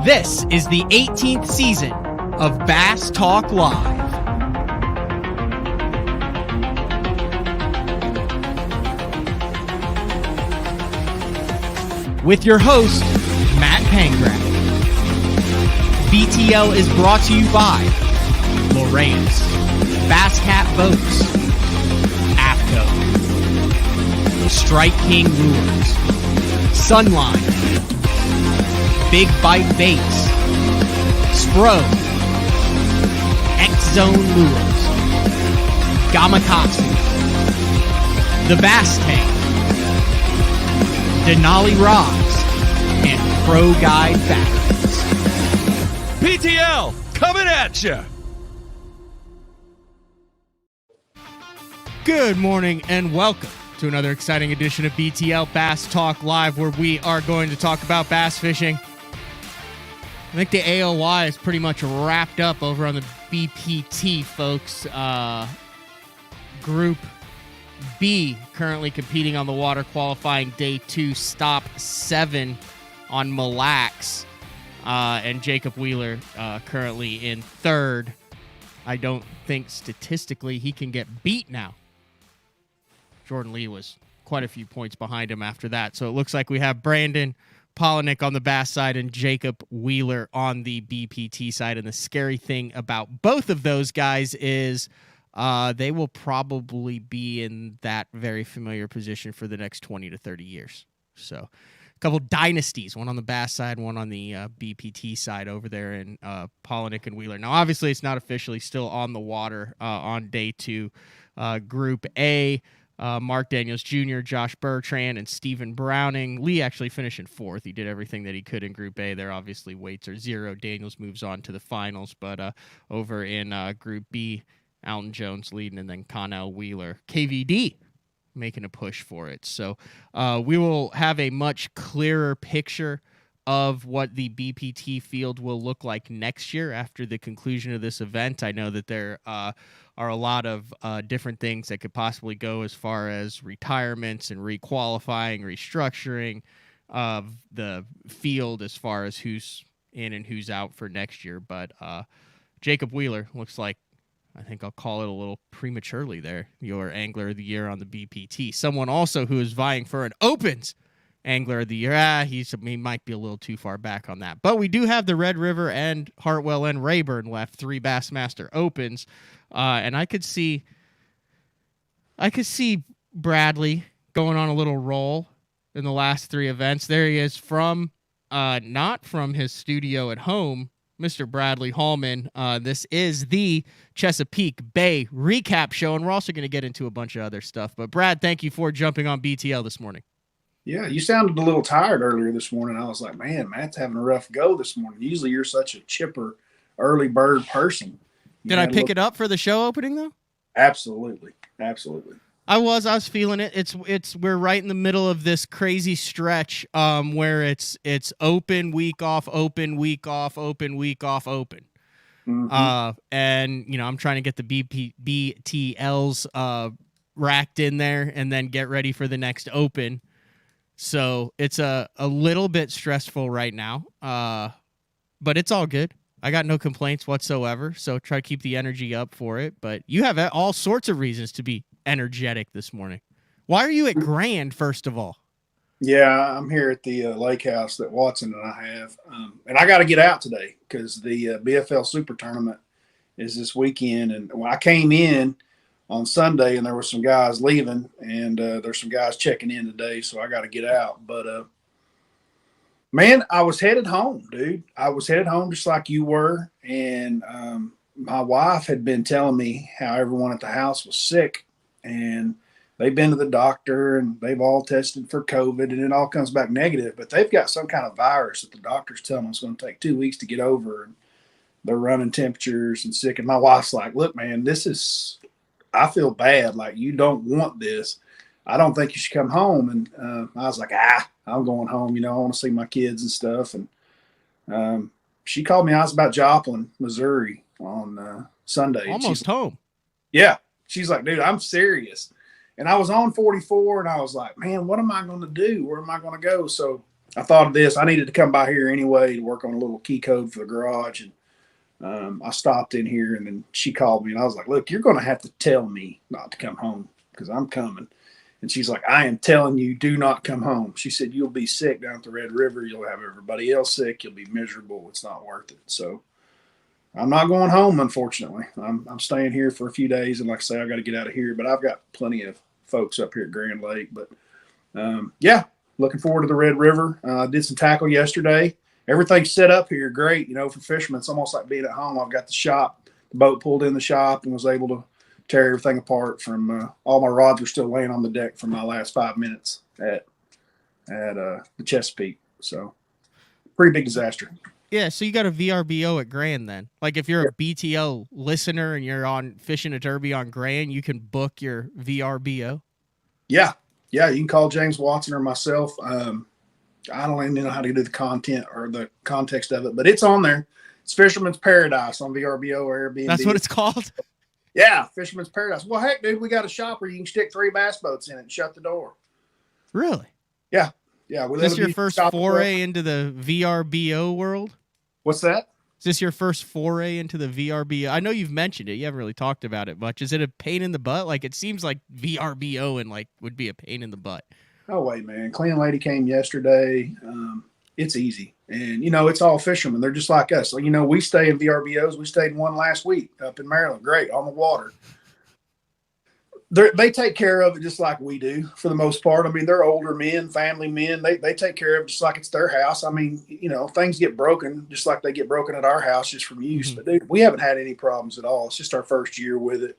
This is the 18th season of Bass Talk Live. With your host, Matt Pangrath. BTL is brought to you by Lawrence, Bass Cat Boats, AFCO, Strike King Lures, Sunline, Big Bite Baits, Spro, X-Zone Lures, Gamakatsu, The Bass Tank, Denali Rods, and Pro Guide Batteries. PTL, coming at you! Good morning and welcome to another exciting edition of BTL Bass Talk Live, where we are going to talk about bass fishing. I think the AOY is pretty much wrapped up over on the BPT, folks. Group B currently competing on the water, qualifying day 2, stop 7 on Mille Lacs. And Jacob Wheeler currently in third. I don't think statistically he can get beat now. Jordan Lee was quite a few points behind him after that. So it looks like we have Brandon Polinick on the bass side and Jacob Wheeler on the BPT side. And the scary thing about both of those guys is they will probably be in that very familiar position for the next 20 to 30 years. So a couple dynasties, one on the bass side, one on the BPT side over there in Polinick and Wheeler. Now, obviously, it's not officially still on the water on day 2. Group A, Mark Daniels Jr., Josh Bertrand, and Stephen Browning. Lee actually finished in 4th. He did everything that he could in Group A. There, obviously, weights are 0. Daniels moves on to the finals. But over in Group B, Alton Jones leading, and then Connell Wheeler, KVD, making a push for it. So we will have a much clearer picture of what the BPT field will look like next year after the conclusion of this event. I know that there are a lot of different things that could possibly go as far as retirements and requalifying, restructuring of the field as far as who's in and who's out for next year. But Jacob Wheeler looks like, I think I'll call it a little prematurely there, your Angler of the Year on the BPT. Someone also who is vying for an Opens Angler of the Year. He might be a little too far back on that. But we do have the Red River and Hartwell and Rayburn left, 3 Bassmaster Opens. And I could see Bradley going on a little roll in the last 3 events. There he is from, not from his studio at home, Mr. Bradley Hallman. This is the Chesapeake Bay recap show, and we're also going to get into a bunch of other stuff. But, Brad, thank you for jumping on BTL this morning. Yeah, you sounded a little tired earlier this morning. I was like, man, Matt's having a rough go this morning. Usually you're such a chipper, early bird person. Did I pick it up for the show opening, though? Absolutely. Absolutely. I was feeling it. We're right in the middle of this crazy stretch where it's open, week off, open, week off, open, week off, open. Mm-hmm. And, I'm trying to get the BTLs racked in there and then get ready for the next open. So it's a little bit stressful right now, but it's all good. I got no complaints whatsoever, so try to keep the energy up for it. But you have all sorts of reasons to be energetic this morning. Why are you at Grand, first of all? Yeah, I'm here at the lake house that Watson and I have. And I got to get out today because the BFL Super Tournament is this weekend. And when I came in on Sunday and there were some guys leaving and there's some guys checking in today, so I got to get out. But, man, I was headed home, dude. I was headed home just like you were. And my wife had been telling me how everyone at the house was sick. And they've been to the doctor and they've all tested for COVID and it all comes back negative. But they've got some kind of virus that the doctor's telling them it's going to take 2 weeks to get over. And they're running temperatures and sick. And my wife's like, look, man, I feel bad. Like, you don't want this. I don't think you should come home. And I was like, I'm going home. I want to see my kids and stuff. And she called me. I was about Joplin, Missouri on Sunday. Almost home. Yeah. She's like, dude, I'm serious. And I was on 44 and I was like, man, what am I going to do? Where am I going to go? So I thought of this. I needed to come by here anyway to work on a little key code for the garage. And I stopped in here, and then she called me, and I was like, look, you're going to have to tell me not to come home because I'm coming. And she's like, I am telling you, do not come home. She said, you'll be sick down at the Red River. You'll have everybody else sick. You'll be miserable. It's not worth it. So I'm not going home, unfortunately. I'm staying here for a few days. And like I say, I got to get out of here, but I've got plenty of folks up here at Grand Lake. But yeah, looking forward to the Red River. Did some tackle yesterday. Everything's set up here great. For fishermen, it's almost like being at home. I've got the shop, the boat pulled in the shop, and was able to tear everything apart from all my rods are still laying on the deck from my last 5 minutes at the Chesapeake. So pretty big disaster. Yeah, so you got a VRBO at Grand then. Like if you're a BTO listener and you're on fishing a derby on Grand, you can book your VRBO. Yeah. Yeah, you can call James Watson or myself. I don't even know how to do the content or the context of it, but it's on there. It's Fisherman's Paradise on VRBO or Airbnb. That's what it's called? Yeah, Fisherman's Paradise. Well, heck, dude, we got a shop where you can stick 3 bass boats in it and shut the door. Really? Yeah. Yeah. Is this your first foray into the VRBO world? What's that? Is this your first foray into the VRBO? I know you've mentioned it. You haven't really talked about it much. Is it a pain in the butt? Like, it seems like VRBO and would be a pain in the butt. Oh, wait, man. Clean Lady came yesterday. It's easy. And, it's all fishermen. They're just like us. So, we stay in VRBOs. We stayed in one last week up in Maryland. Great, on the water. They take care of it just like we do for the most part. I mean, they're older men, family men. They take care of it just like it's their house. I mean, things get broken just like they get broken at our house just from use. But, dude, we haven't had any problems at all. It's just our first year with it.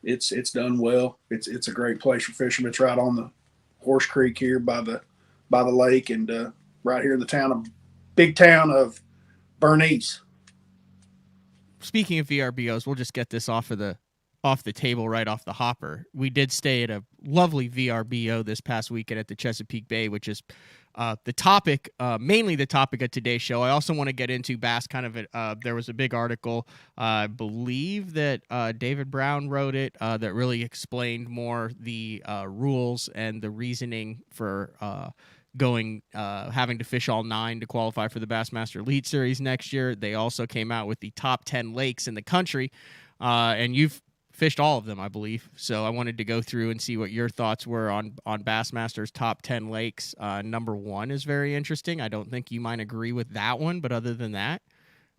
It's done well. It's a great place for fishermen. It's right on the Horse Creek here by the lake and right here in the big town of Bernice. Speaking of VRBOs, we'll just get this off the table, right off the hopper. We did stay at a lovely VRBO this past weekend at the Chesapeake Bay, which is the topic, mainly the topic of today's show. I also want to get into bass there was a big article, I believe that David Brown wrote it, that really explained more the rules and the reasoning for having to fish all 9 to qualify for the Bassmaster Elite Series next year. They also came out with the top 10 lakes in the country, and you've fished all of them, I believe. So I wanted to go through and see what your thoughts were on Bassmaster's top 10 lakes. Number 1 is very interesting. I don't think you might agree with that one, but other than that,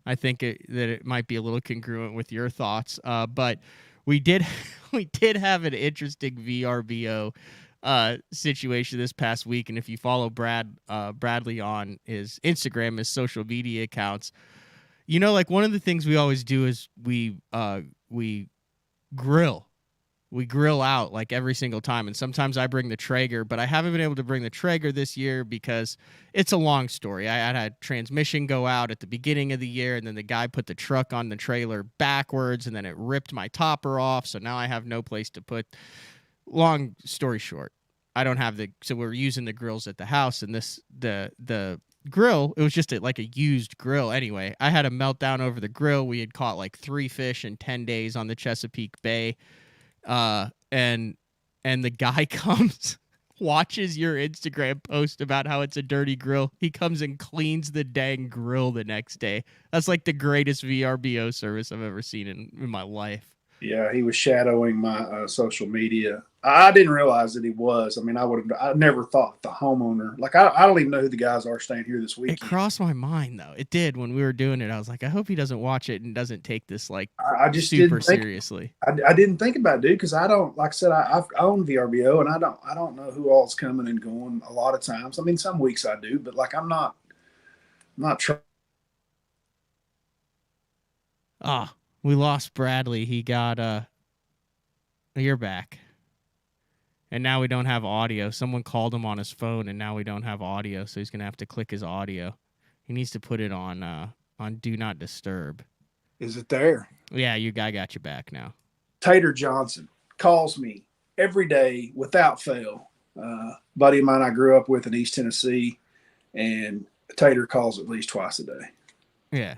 I think that it might be a little congruent with your thoughts. But we did have an interesting VRBO situation this past week, and if you follow Bradley on his Instagram, his social media accounts, one of the things we always do is we grill out like every single time, and sometimes I bring the Traeger, but I haven't been able to bring the Traeger this year because it's a long story. I had transmission go out at the beginning of the year, and then the guy put the truck on the trailer backwards, and then it ripped my topper off, so now I have no place to put. Long story short, I don't have so we're using the grills at the house, and the grill, it was just a used grill. Anyway, I had a meltdown over the grill. We had caught 3 fish in 10 days on the Chesapeake Bay. And the guy comes, watches your Instagram post about how it's a dirty grill. He comes and cleans the dang grill the next day. That's the greatest VRBO service I've ever seen in my life. Yeah, he was shadowing my social media. I didn't realize that he was. I mean, I never thought the homeowner, I don't even know who the guys are staying here this week. It crossed my mind, though. It did when we were doing it. I was like, I hope he doesn't watch it and doesn't take this I just super seriously. I didn't think about it, dude, because I don't, like I said, I own VRBO, and I don't know who all's coming and going a lot of times. I mean, some weeks I do, but I'm not trying. We lost Bradley. He got you're back. And now we don't have audio. Someone called him on his phone, and now we don't have audio, so he's going to have to click his audio. He needs to put it on Do Not Disturb. Is it there? Yeah, I got you back now. Tater Johnson calls me every day without fail. Buddy of mine I grew up with in East Tennessee, and Tater calls at least twice a day. Yeah.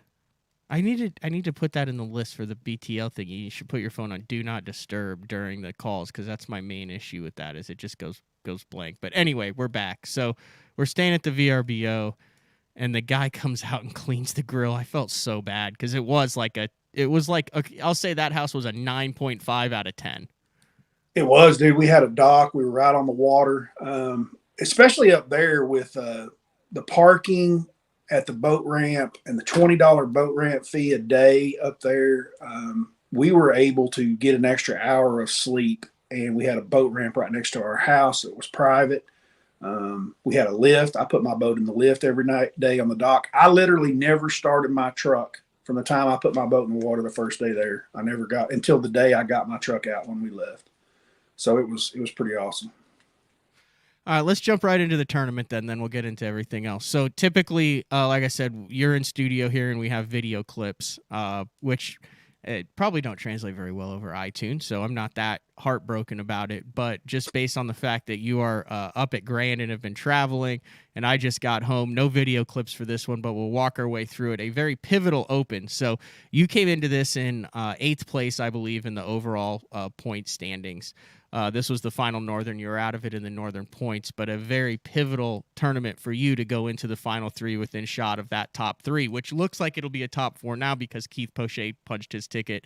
I need to put that in the list for the BTL thing. You should put your phone on do not disturb during the calls, because that's my main issue with that, is it just goes blank. But anyway, we're back. So we're staying at the VRBO, and the guy comes out and cleans the grill. I felt so bad because I'll say that house was a 9.5 out of 10. It was, dude. We had a dock. We were right on the water, especially up there with the parking at the boat ramp and the $20 boat ramp fee a day up there. We were able to get an extra hour of sleep, and we had a boat ramp right next to our house. It was private. We had a lift. I put my boat in the lift every day on the dock. I literally never started my truck from the time I put my boat in the water the first day there. I never got until the day I got my truck out when we left. So it was pretty awesome. All right, let's jump right into the tournament then we'll get into everything else. So typically, like I said, you're in studio here and we have video clips, which probably don't translate very well over iTunes, so I'm not that heartbroken about it. But just based on the fact that you are up at Grand and have been traveling, and I just got home, no video clips for this one, but we'll walk our way through it. A very pivotal Open. So you came into this in 8th place, I believe, in the overall point standings. This was the final Northern. You were out of it in the Northern points, but a very pivotal tournament for you to go into the final 3 within shot of that top 3, which looks like it'll be a top 4 now because Keith Poche punched his ticket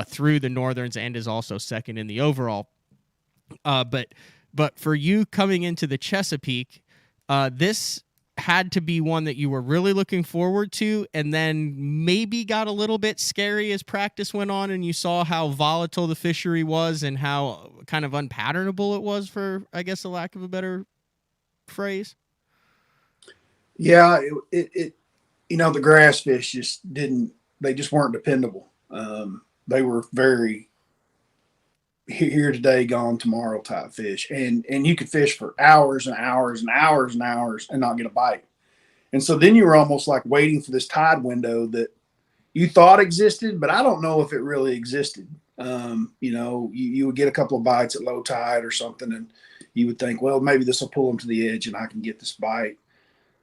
through the Northerns and is also second in the overall. But for you coming into the Chesapeake, this had to be one that you were really looking forward to, and then maybe got a little bit scary as practice went on and you saw how volatile the fishery was and how kind of unpatternable it was, for, I guess, a lack of a better phrase. Yeah, it the grass fish they just weren't dependable. They were very here today, gone tomorrow type fish. And you could fish for hours and hours and hours and hours and not get a bite. And so then you were almost like waiting for this tide window that you thought existed, but I don't know if it really existed. You would get a couple of bites at low tide or something, and you would think, well, maybe this will pull them to the edge and I can get this bite.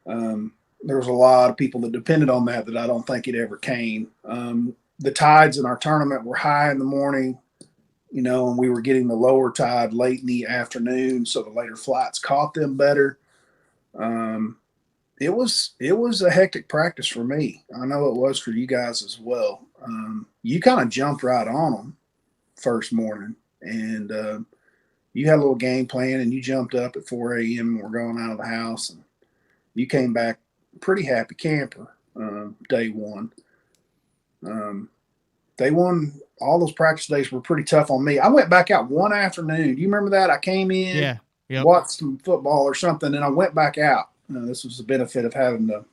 There was a lot of people that depended on that I don't think it ever came. The tides in our tournament were high in the morning, and we were getting the lower tide late in the afternoon, so the later flights caught them better. It was a hectic practice for me. I know it was for you guys as well. You kind of jumped right on them first morning, and you had a little game plan, and you jumped up at 4 a.m. and we're going out of the house, and you came back pretty happy camper day one. Day one, all those practice days were pretty tough on me. I went back out one afternoon. Do you remember that? I came in, watched some football or something, and I went back out. This was the benefit of having the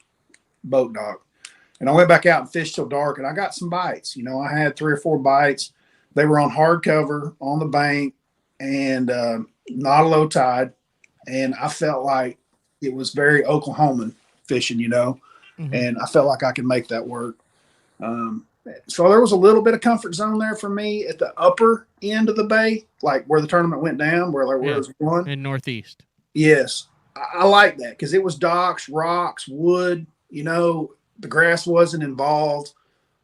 boat dock. And I went back out and fished till dark, and I got some bites. I had 3 or 4 bites. They were on hard cover on the bank and not a low tide. And I felt like it was very Oklahoman fishing, Mm-hmm. And I felt like I could make that work. So there was a little bit of comfort zone there for me at the upper end of the bay, like where the tournament went down, where there was one. In Northeast. Yes. I like that because it was docks, rocks, wood, the grass wasn't involved.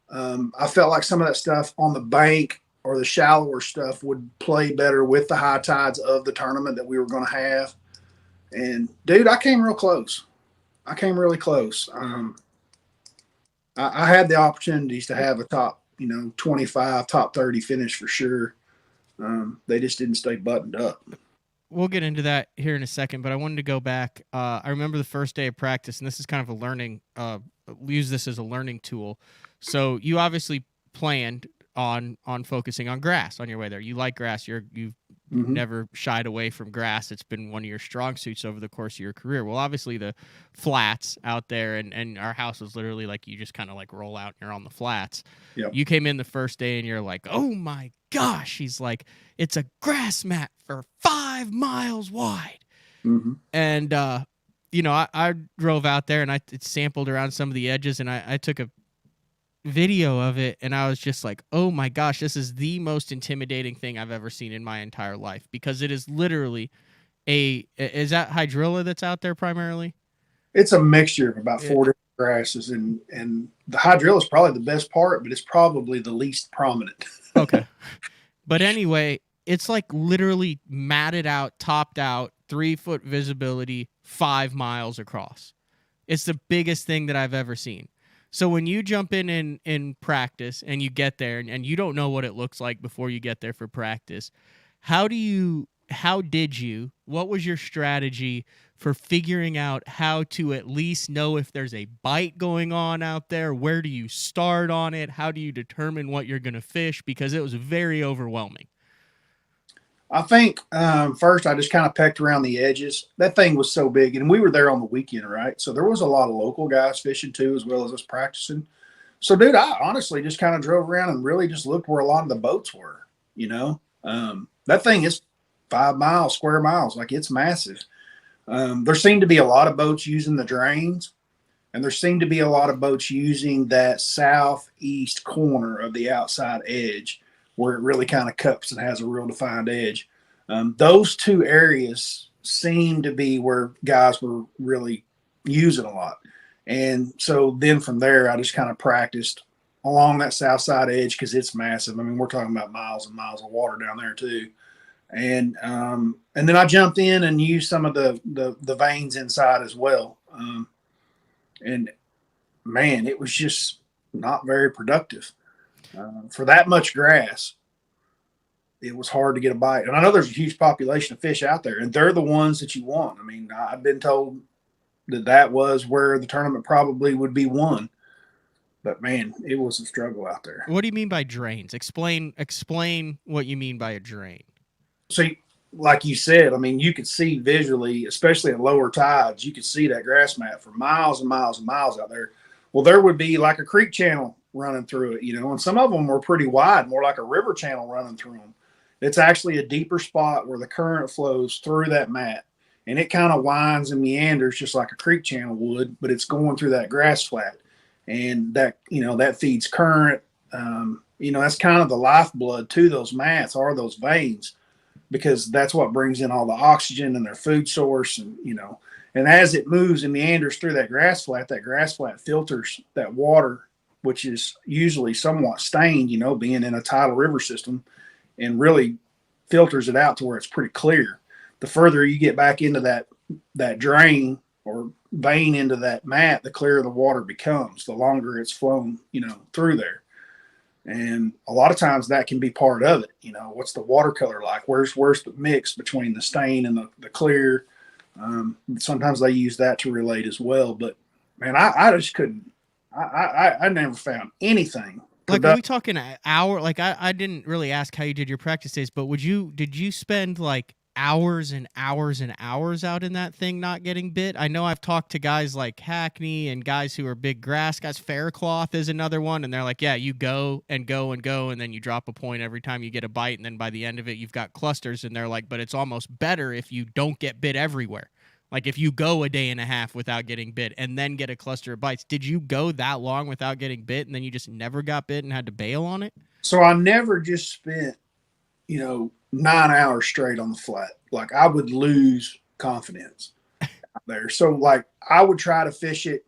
I felt like some of that stuff on the bank or the shallower stuff would play better with the high tides of the tournament that we were going to have. And, dude, I came real close. I came really close. I had the opportunities to have a top, 25, top 30 finish for sure. They just didn't stay buttoned up. We'll get into that here in a second, but I wanted to go back. I remember the first day of practice, and this is kind of a learning, use this as a learning tool. So you obviously planned on focusing on grass on your way there. You like grass. You've never shied away from grass. It's been one of your strong suits over the course of your career. Well, obviously the flats out there, and our house was literally like you just kind of like roll out and you're on the flats. Yep. You came in the first day and you're like, oh my gosh. He's like, it's a grass mat for 5 miles wide. Mm-hmm. And, I drove out there and I sampled around some of the edges, and I took a video of it, and I was just like, oh my gosh, this is the most intimidating thing I've ever seen in my entire life, because it is literally is that hydrilla that's out there primarily? It's a mixture of about Yeah. 4 different grasses, and the hydrilla is probably the best part, but it's probably the least prominent. Okay. But anyway, it's like literally matted out, topped out, 3-foot visibility, 5 miles across. It's the biggest thing that I've ever seen. So when you jump in practice and you get there and you don't know what it looks like before you get there for practice, how did you, what was your strategy for figuring out how to at least know if there's a bite going on out there? Where do you start on it? How do you determine what you're going to fish? Because it was very overwhelming. I think first I just kind of pecked around the edges. That thing was so big, and we were there on the weekend, right? So there was a lot of local guys fishing too, as well as us practicing. So, dude, I honestly just kind of drove around and really just looked where a lot of the boats were. You know, that thing is 5 miles, square miles, like it's massive. There seemed to be a lot of boats using the drains, and there seemed to be a lot of boats using that southeast corner of the outside edge where it really kind of cups and has a real defined edge. Those two areas seem to be where guys were really using a lot. And so then from there, I just kind of practiced along that south side edge because it's massive. I mean, we're talking about miles and miles of water down there too. And then I jumped in and used some of the veins inside as well. And man, it was just not very productive. For that much grass, it was hard to get a bite. And I know there's a huge population of fish out there, and they're the ones that you want. I mean, I've been told that was where the tournament probably would be won. But man, it was a struggle out there. What do you mean by drains? Explain what you mean by a drain. So, like you said, I mean, you could see visually, especially at lower tides, you could see that grass mat for miles and miles and miles out there. Well, there would be like a creek channel running through it, you know, and some of them were pretty wide, more like a river channel running through them. It's actually a deeper spot where the current flows through that mat, and it kind of winds and meanders just like a creek channel would, but it's going through that grass flat, and that, you know, that feeds current. You know, that's kind of the lifeblood to those mats are those veins, because that's what brings in all the oxygen and their food source, and, you know, and as it moves and meanders through that grass flat filters that water, which is usually somewhat stained, you know, being in a tidal river system, and really filters it out to where it's pretty clear. The further you get back into that drain or vein into that mat, the clearer the water becomes, the longer it's flown, you know, through there. And a lot of times that can be part of it. You know, what's the watercolor like? Where's the mix between the stain and the clear? Sometimes they use that to relate as well. But man, I just couldn't. I never found anything. Like, are we talking an hour? Like, I didn't really ask how you did your practice days, but did you spend like hours and hours and hours out in that thing not getting bit? I know I've talked to guys like Hackney and guys who are big grass guys. Faircloth is another one, and they're like, yeah, you go and go and go, and then you drop a point every time you get a bite, and then by the end of it, you've got clusters, and they're like, but it's almost better if you don't get bit everywhere. Like, if you go a day and a half without getting bit and then get a cluster of bites. Did you go that long without getting bit and then you just never got bit and had to bail on it? So I never just spent, you know, 9 hours straight on the flat. Like, I would lose confidence out there. So, like, I would try to fish it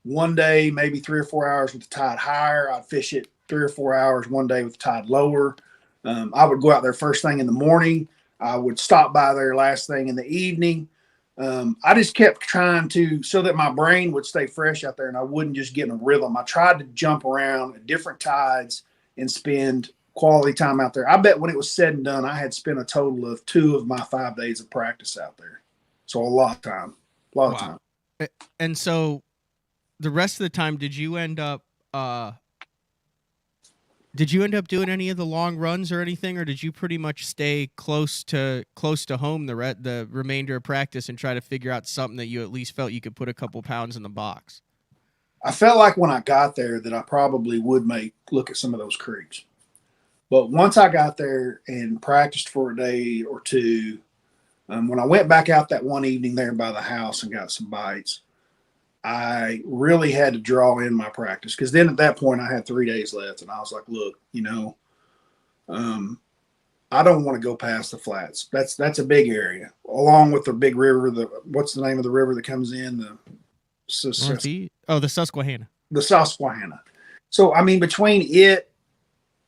one day, maybe 3 or 4 hours with the tide higher. I'd fish it 3 or 4 hours one day with the tide lower. I would go out there first thing in the morning. I would stop by there last thing in the evening. I just kept trying to, so that my brain would stay fresh out there and I wouldn't just get in a rhythm. I tried to jump around at different tides and spend quality time out there. I bet when it was said and done, I had spent a total of 2 of my 5 days of practice out there. So a lot of time, of time. And so the rest of the time, did you end up doing any of the long runs or anything, or did you pretty much stay close to home the remainder of practice and try to figure out something that you at least felt you could put a couple pounds in the box? I felt like when I got there that I probably would look at some of those creeks. But once I got there and practiced for a day or two, when I went back out that one evening there by the house and got some bites, I really had to draw in my practice, because then at that point I had 3 days left, and I was like, look, you know, I don't want to go past the flats. That's a big area, along with the big river. What's the name of the river that comes in? Northeast? Oh, the Susquehanna. The Susquehanna. So I mean, between it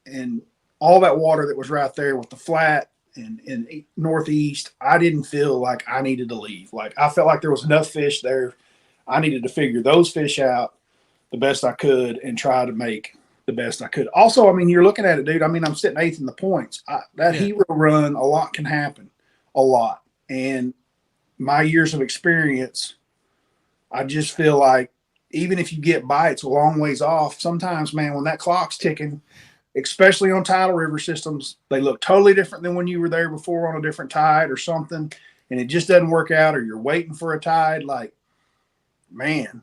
and all that water that was right there with the flat and northeast, I didn't feel like I needed to leave. Like I felt like there was enough fish there. I needed to figure those fish out the best I could and try to make the best I could. Also, I mean, you're looking at it, dude. I mean, I'm sitting 8th in the points. Hero run, a lot can happen, a lot. And my years of experience, I just feel like even if you get bites a long ways off, sometimes, man, when that clock's ticking, especially on tidal river systems, they look totally different than when you were there before on a different tide or something, and it just doesn't work out, or you're waiting for a tide. Like, man,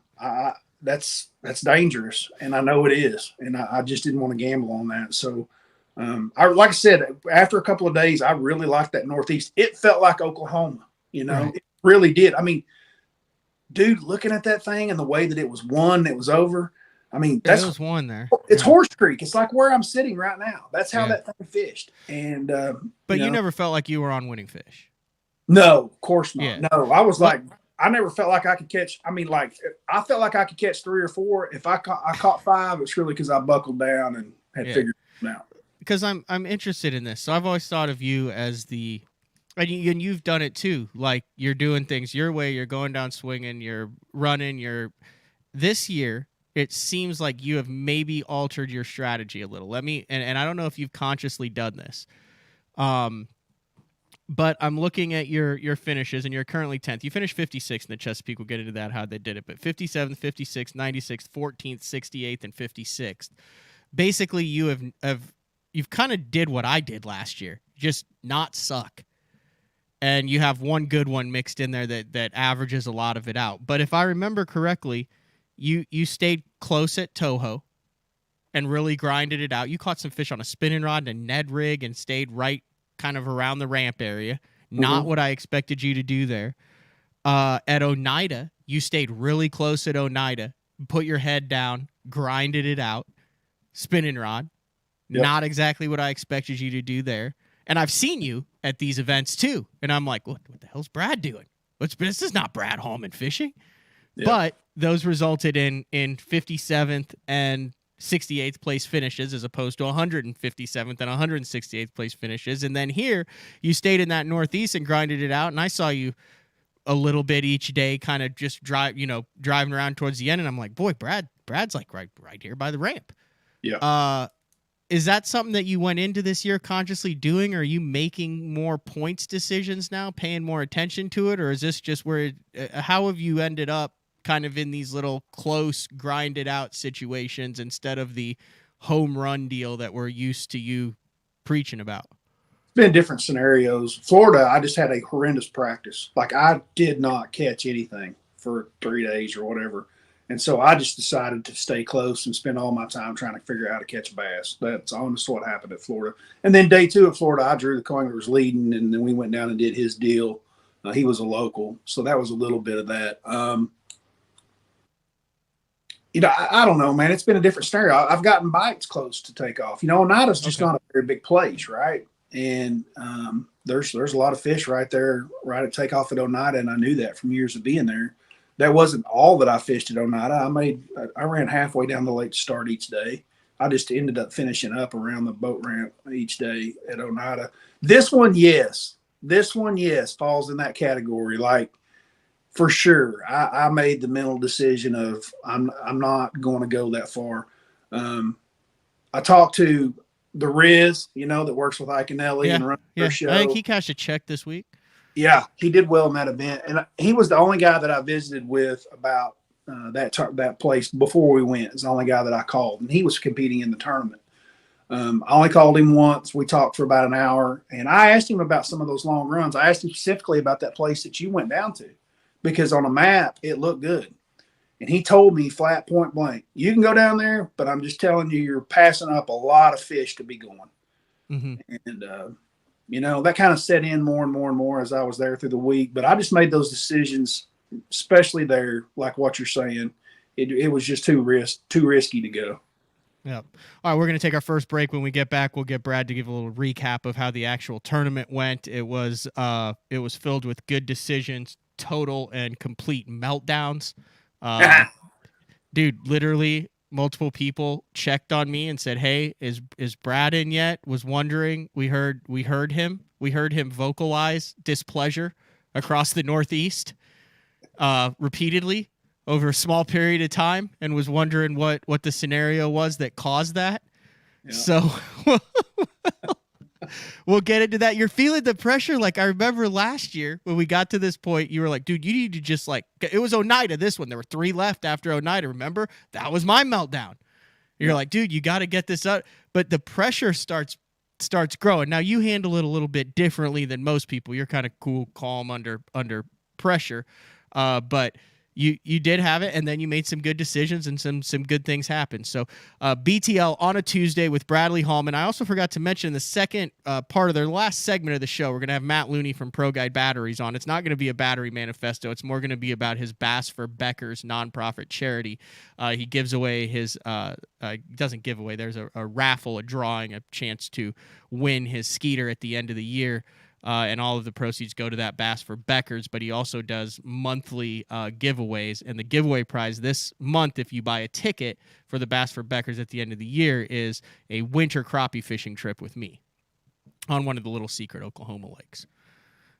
that's dangerous, and I know it is, and I just didn't want to gamble on that. So, like I said, after a couple of days, I really liked that northeast. It felt like Oklahoma, Right. It really did. I mean, dude, looking at that thing and the way that it was won, it was over. I mean, There was one there. it's Horse Creek. It's like where I'm sitting right now. That's how Yeah. that thing fished. And But you never felt like you were on winning fish. No, of course not. Yeah. No, I was like, I never felt like I could catch. I mean, like I felt like I could catch 3 or 4. If I caught 5, it's really because I buckled down and had figured it out. Because I'm interested in this. So I've always thought of you as and you've done it too. Like you're doing things your way. You're going down swinging. You're running. This year. It seems like you have maybe altered your strategy a little. And I don't know if you've consciously done this. But I'm looking at your finishes, and you're currently 10th. You finished 56th in the Chesapeake. We'll get into that, how they did it. But 57th, 56th, 96th, 14th, 68th, and 56th. Basically, you've kind of did what I did last year, just not suck. And you have one good one mixed in there that averages a lot of it out. But if I remember correctly, you stayed close at Toho and really grinded it out. You caught some fish on a spinning rod and a Ned rig and stayed right kind of around the ramp area. Not what I expected you to do there. At Oneida, you stayed really close at Oneida, put your head down, grinded it out, spinning rod. Yep. Not exactly what I expected you to do there. And I've seen you at these events too. And I'm like, what the hell's Brad doing? This is not Brad Hallman fishing. Yep. But those resulted in 57th and 68th place finishes as opposed to 157th and 168th place finishes. And then here you stayed in that northeast and grinded it out. And I saw you a little bit each day, kind of just driving around towards the end. And I'm like, boy, Brad's like right here by the ramp. Yeah. Is that something that you went into this year consciously doing? Or are you making more points decisions now, paying more attention to it? Or is this just how have you ended up kind of in these little close, grinded out situations instead of the home run deal that we're used to you preaching about? It's been different scenarios. Florida, I just had a horrendous practice. Like I did not catch anything for 3 days or whatever. And so I just decided to stay close and spend all my time trying to figure out how to catch a bass. That's honestly what happened at Florida. And then day 2 at Florida, I drew the coin that was leading, and then we went down and did his deal. He was a local, so that was a little bit of that. I don't know, man. It's been a different scenario. I've gotten bites close to take off. Oneida's just not a very big place, right? And there's a lot of fish right there, right at takeoff at Oneida, and I knew that from years of being there. That wasn't all that I fished at Oneida. I ran halfway down the lake to start each day. I just ended up finishing up around the boat ramp each day at Oneida. This one, yes, falls in that category. Like, for sure, I made the mental decision of I'm not going to go that far. I talked to the Riz, that works with Ike and Ellie and runs their show. I think he cashed a check this week. Yeah, he did well in that event, and he was the only guy that I visited with about that place before we went. It's the only guy that I called, and he was competing in the tournament. I only called him once. We talked for about an hour, and I asked him about some of those long runs. I asked him specifically about that place that you went down to, because on a map it looked good, and he told me flat point blank, "You can go down there, but I'm just telling you, you're passing up a lot of fish to be going." Mm-hmm. And that kind of set in more and more and more as I was there through the week. But I just made those decisions, especially there, like what you're saying. It was just too risky to go. Yep. All right, we're going to take our first break. When we get back, we'll get Brad to give a little recap of how the actual tournament went. It was filled with good decisions, total and complete meltdowns. Dude, literally multiple people checked on me and said, "Hey, is Brad in yet?" Was wondering. We heard him. We heard him vocalize displeasure across the Northeast repeatedly over a small period of time, and was wondering what the scenario was that caused that. Yeah. So we'll get into that. You're feeling the pressure. Like, I remember last year when we got to this point, you were like, dude, you need to just it was Oneida, this one. There were 3 left after Oneida. Remember? That was my meltdown. You're like, dude, you got to get this up. But the pressure starts growing. Now, you handle it a little bit differently than most people. You're kind of cool, calm under pressure. But you did have it, and then you made some good decisions, and some good things happened. So BTL on a Tuesday with Bradley Hallman. I also forgot to mention the second part of their last segment of the show, we're going to have Matt Looney from Pro Guide Batteries on. It's not going to be a battery manifesto. It's more going to be about his Bass for Beckers nonprofit charity. He gives away his doesn't give away. There's a raffle, a drawing, a chance to win his Skeeter at the end of the year. And all of the proceeds go to that Bass for Beckers, but he also does monthly giveaways. And the giveaway prize this month, if you buy a ticket for the Bass for Beckers at the end of the year, is a winter crappie fishing trip with me on one of the little secret Oklahoma lakes.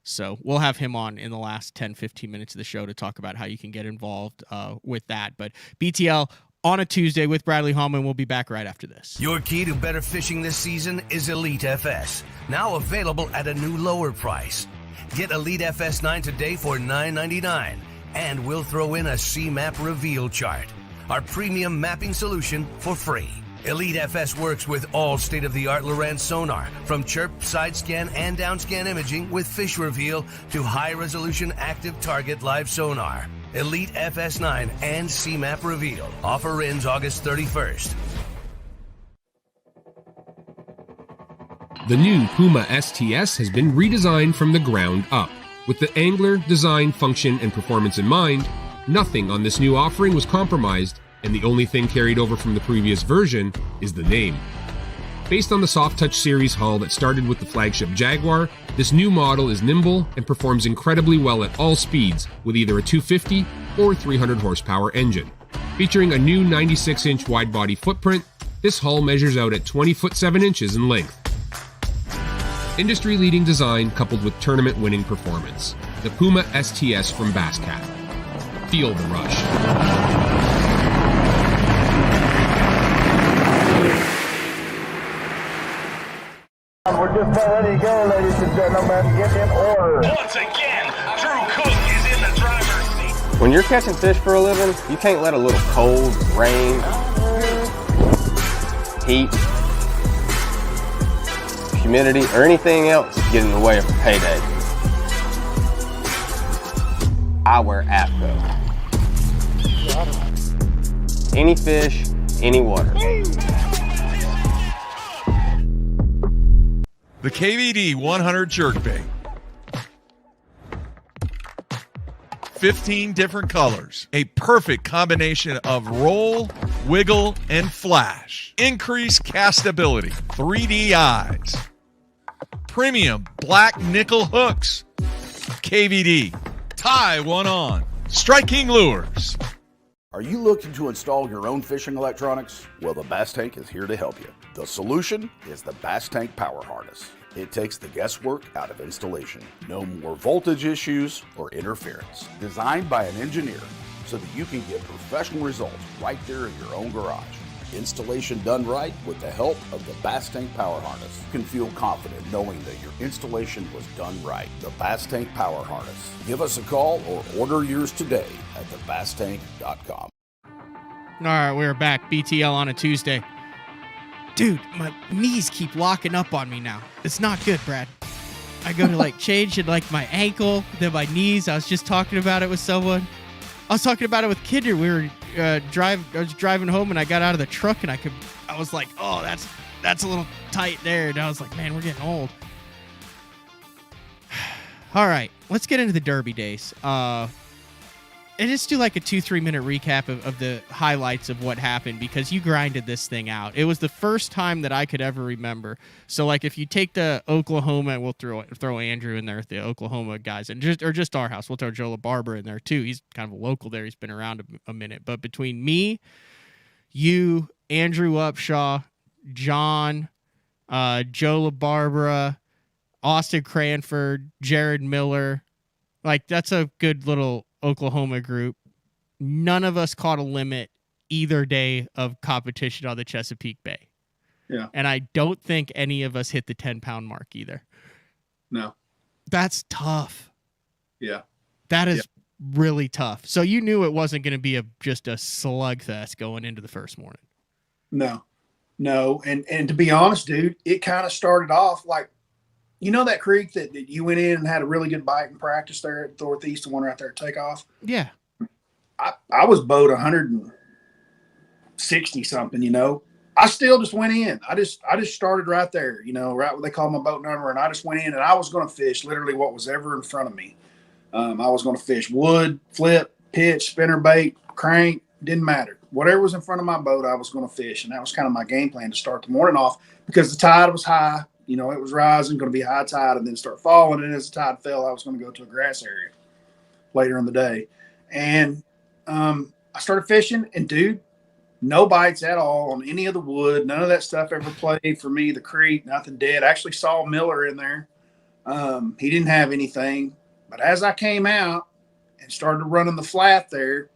So we'll have him on in the last 10, 15 minutes of the show to talk about how you can get involved with that. But BTL on a Tuesday with Bradley Hallman. We'll be back right after this. Your key to better fishing this season is Elite FS, now available at a new lower price. Get Elite FS 9 today for $9.99, and we'll throw in a C-Map reveal chart, our premium mapping solution, for free. Elite FS works with all state-of-the-art Lowrance sonar, from chirp, side scan, and down scan imaging with fish reveal to high-resolution active target live sonar. Elite FS9 and C-Map reveal. Offer ends August 31st. The new Puma STS has been redesigned from the ground up. With the angler, design, function, and performance in mind, nothing on this new offering was compromised, and the only thing carried over from the previous version is the name. Based on the Soft Touch series hull that started with the flagship Jaguar, this new model is nimble and performs incredibly well at all speeds with either a 250 or 300 horsepower engine. Featuring a new 96-inch wide-body footprint, this hull measures out at 20 foot 7 inches in length. Industry-leading design coupled with tournament-winning performance. The Puma STS from Basscat. Feel the rush. We're just about ready to go, ladies and gentlemen. Get in order. Once again, Drew Cook is in the driver's seat. When you're catching fish for a living, you can't let a little cold, rain, heat, humidity, or anything else get in the way of a payday. I wear APCO. Any fish, any water. The KVD 100 Jerkbait. 15 different colors. A perfect combination of roll, wiggle, and flash. Increased castability. 3D eyes. Premium black nickel hooks. KVD. Tie one on. Striking lures. Are you looking to install your own fishing electronics? Well, the Bass Tank is here to help you. The solution is the Bass Tank Power Harness. It takes the guesswork out of installation. No more voltage issues or interference. Designed by an engineer so that you can get professional results right there in your own garage. Installation done right with the help of the Bass Tank Power Harness. You can feel confident knowing that your installation was done right. The Bass Tank Power Harness. Give us a call or order yours today at thebasstank.com. All right, we're back. BTL on a Tuesday. Dude, my knees keep locking up on me now. It's not good, Brad. I go to change in my ankle, then my knees. I was just talking about it with someone. I was talking about it with Kinder. We were I was driving home and I got out of the truck and I was like, oh, that's a little tight there. And I was like, man, we're getting old. All right, let's get into the Derby days. And just do like a 2-3 minute recap of the highlights of what happened, because you grinded this thing out. It was the first time that I could ever remember. So like if you take the Oklahoma, we'll throw Andrew in there, the Oklahoma guys, and just our house, we'll throw Joe LaBarbera in there too. He's kind of a local there. He's been around a minute. But between me, you, Andrew Upshaw, John, Joe LaBarbera, Austin Cranford, Jared Miller, like that's a good little Oklahoma group. None of us caught a limit either day of competition on the Chesapeake Bay. Yeah. And I don't think any of us hit the 10-pound mark either. No. That's tough. Yeah. That is really tough. So you knew it wasn't going to be just a slugfest going into the first morning. No. And to be honest, dude, it kind of started off like, you know that creek that you went in and had a really good bite in practice there at Northeast, the one right there at Takeoff? Yeah. I was boat 160 something, you know. I still just went in. I just started right there, you know, right where they call my boat number, and I just went in and I was going to fish literally what was ever in front of me. I was going to fish wood, flip, pitch, spinner bait, crank, didn't matter. Whatever was in front of my boat, I was going to fish, and that was kind of my game plan to start the morning off, because the tide was high. You know, it was rising, going to be high tide, and then start falling. And as the tide fell, I was going to go to a grass area later in the day. And I started fishing, and dude, no bites at all on any of the wood. None of that stuff ever played for me. The creek, nothing dead. I actually saw Miller in there. He didn't have anything. But as I came out and started running the flat there,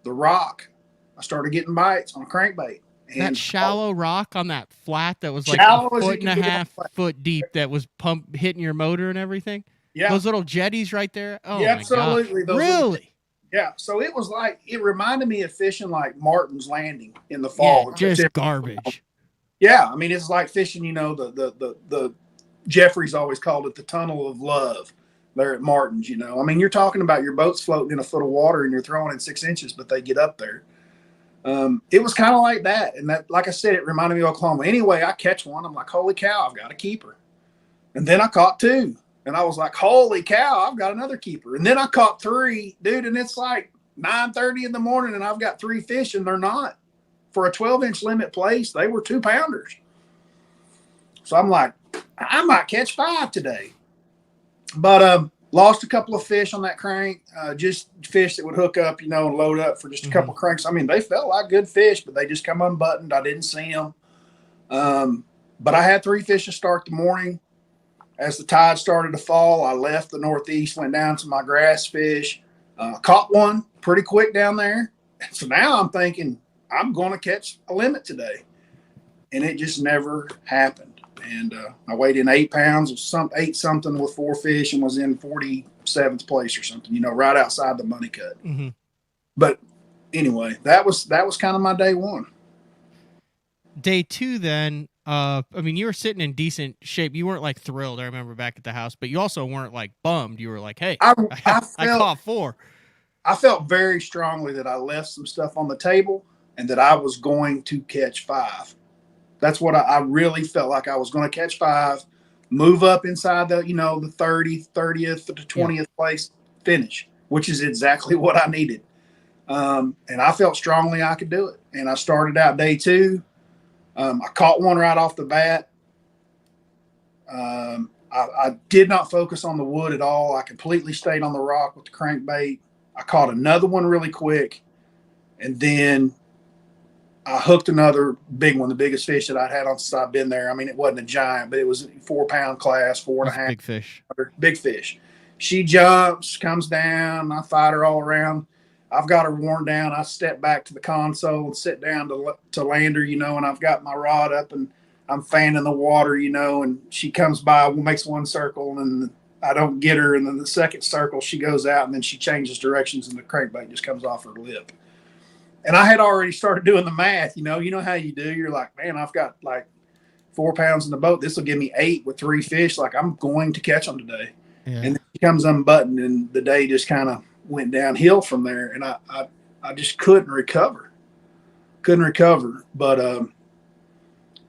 the rock, I started getting bites on a crankbait. And that shallow rock on that flat that was like Shallow a as foot you and a can get half foot deep, that was hitting your motor and everything. Yeah. Those little jetties right there. Oh, yeah, my absolutely. God. Really? Yeah. So it was like, it reminded me of fishing like Martin's Landing in the fall. Yeah, just garbage. Yeah. I mean, it's like fishing, you know, the Jeffrey's always called it the tunnel of love there at Martin's, you know. I mean, you're talking about your boat's floating in a foot of water and you're throwing in 6 inches, but they get up there. It was kind of like that. And that, like I said, it reminded me of Oklahoma. Anyway, I catch one. I'm like, holy cow, I've got a keeper. And then I caught two. And I was like, holy cow, I've got another keeper. And then I caught three, dude. And it's like 9:30 in the morning and I've got three fish, and they're not. For a 12-inch limit place, they were 2-pounders. So I'm like, I might catch 5 today. But lost a couple of fish on that crank, just fish that would hook up, you know, and load up for just a couple cranks. I mean, they felt like good fish, but they just come unbuttoned. I didn't see them. But I had 3 fish to start the morning. As the tide started to fall, I left the Northeast, went down to my grass fish, caught one pretty quick down there. So now I'm thinking I'm going to catch a limit today. And it just never happened. And I weighed in 8 pounds, ate something with 4 fish, and was in 47th place or something, you know, right outside the money cut. Mm-hmm. But anyway, that was kind of my day one. Day 2, then, I mean, you were sitting in decent shape. You weren't like thrilled, I remember, back at the house, but you also weren't like bummed. You were like, hey, I caught 4. I felt very strongly that I left some stuff on the table and that I was going to catch 5. That's what I really felt like. I was going to catch 5, move up inside the, you know, the 30th to 20th place finish, which is exactly what I needed. And I felt strongly I could do it. And I started out day 2. I caught one right off the bat. I did not focus on the wood at all. I completely stayed on the rock with the crankbait. I caught another one really quick. And then I hooked another big one, the biggest fish that I'd had on since I've been there. I mean, it wasn't a giant, but it was 4-pound class, 4.5. Big fish. Big fish. She jumps, comes down. I fight her all around. I've got her worn down. I step back to the console and sit down to land her, you know, and I've got my rod up and I'm fanning the water, you know, and she comes by, makes one circle, and I don't get her. And then the second circle, she goes out, and then she changes directions, and the crankbait just comes off her lip. And I had already started doing the math, you know how you do. You're like, man, I've got like 4 pounds in the boat. This will give me 8 with 3 fish. Like, I'm going to catch them today. Yeah. And then she comes unbuttoned, and the day just kind of went downhill from there. And I just couldn't recover. But I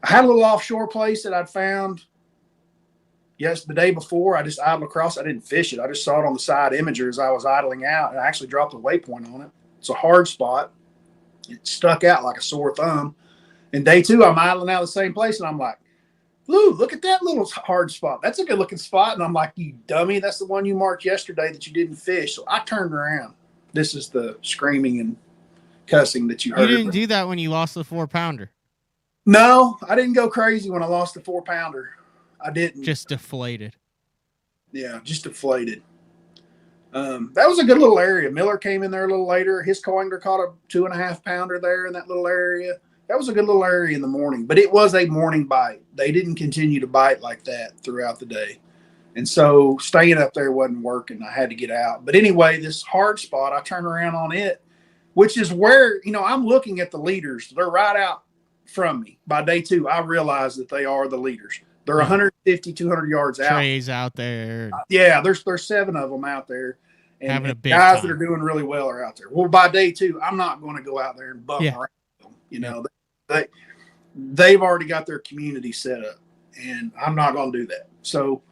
had a little offshore place that I'd found Yes, the day before, I just idled across. I didn't fish it. I just saw it on the side imager as I was idling out, and I actually dropped a waypoint on it. It's a hard spot. It stuck out like a sore thumb. And day 2, I'm idling out of the same place, and I'm like, Lou, look at that little hard spot. That's a good-looking spot. And I'm like, you dummy, that's the one you marked yesterday that you didn't fish. So I turned around. This is the screaming and cussing that you heard. You didn't do that when you lost the 4-pounder. No, I didn't go crazy when I lost the 4-pounder. I didn't. Just deflated. Yeah, just deflated. That was a good little area. Miller came in there a little later. His co-angler caught a 2.5-pounder there in that little area. That was a good little area in the morning, but it was a morning bite. They didn't continue to bite like that throughout the day. And so staying up there wasn't working. I had to get out. But anyway, this hard spot, I turned around on it, which is where, I'm looking at the leaders. They're right out from me. By day 2, I realized that they are the leaders. They're 150, 200 yards out. Trey's out there. Yeah, there's 7 of them out there. And, having a big guys time. that are doing really well are out there. Well, by day 2, I'm not going to go out there and bump around them. They've already got their community set up, and I'm not going to do that. So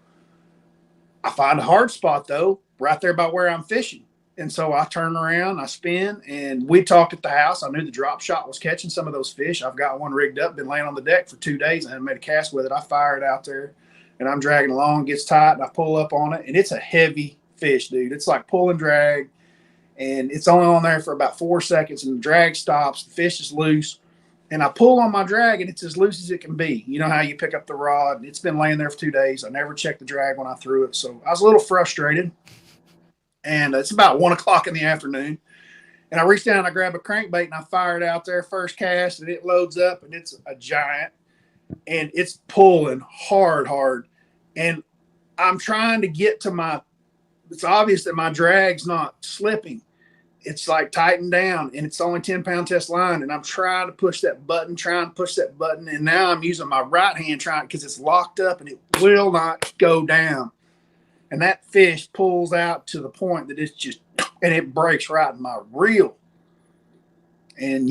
I find a hard spot, though, right there by where I'm fishing. And so I turn around, I spin, and we talked at the house. I knew the drop shot was catching some of those fish. I've got one rigged up, been laying on the deck for 2 days, and I haven't made a cast with it. I fire it out there, and I'm dragging along, gets tight, and I pull up on it, and it's a heavy fish, dude. It's like pull and drag, and it's only on there for about 4 seconds, and the drag stops, the fish is loose, and I pull on my drag, and it's as loose as it can be. You know how you pick up the rod, and it's been laying there for 2 days. I never checked the drag when I threw it, so I was a little frustrated. And it's about 1 o'clock in the afternoon. And I reach down and I grab a crankbait and I fire it out there first cast, and it loads up, and it's a giant, and it's pulling hard. And I'm trying to get to it's obvious that my drag's not slipping. It's like tightened down, and it's only 10-pound test line. And I'm trying to push that button. And now I'm using my right hand because it's locked up and it will not go down. And that fish pulls out to the point that it's just, and it breaks right in my reel. And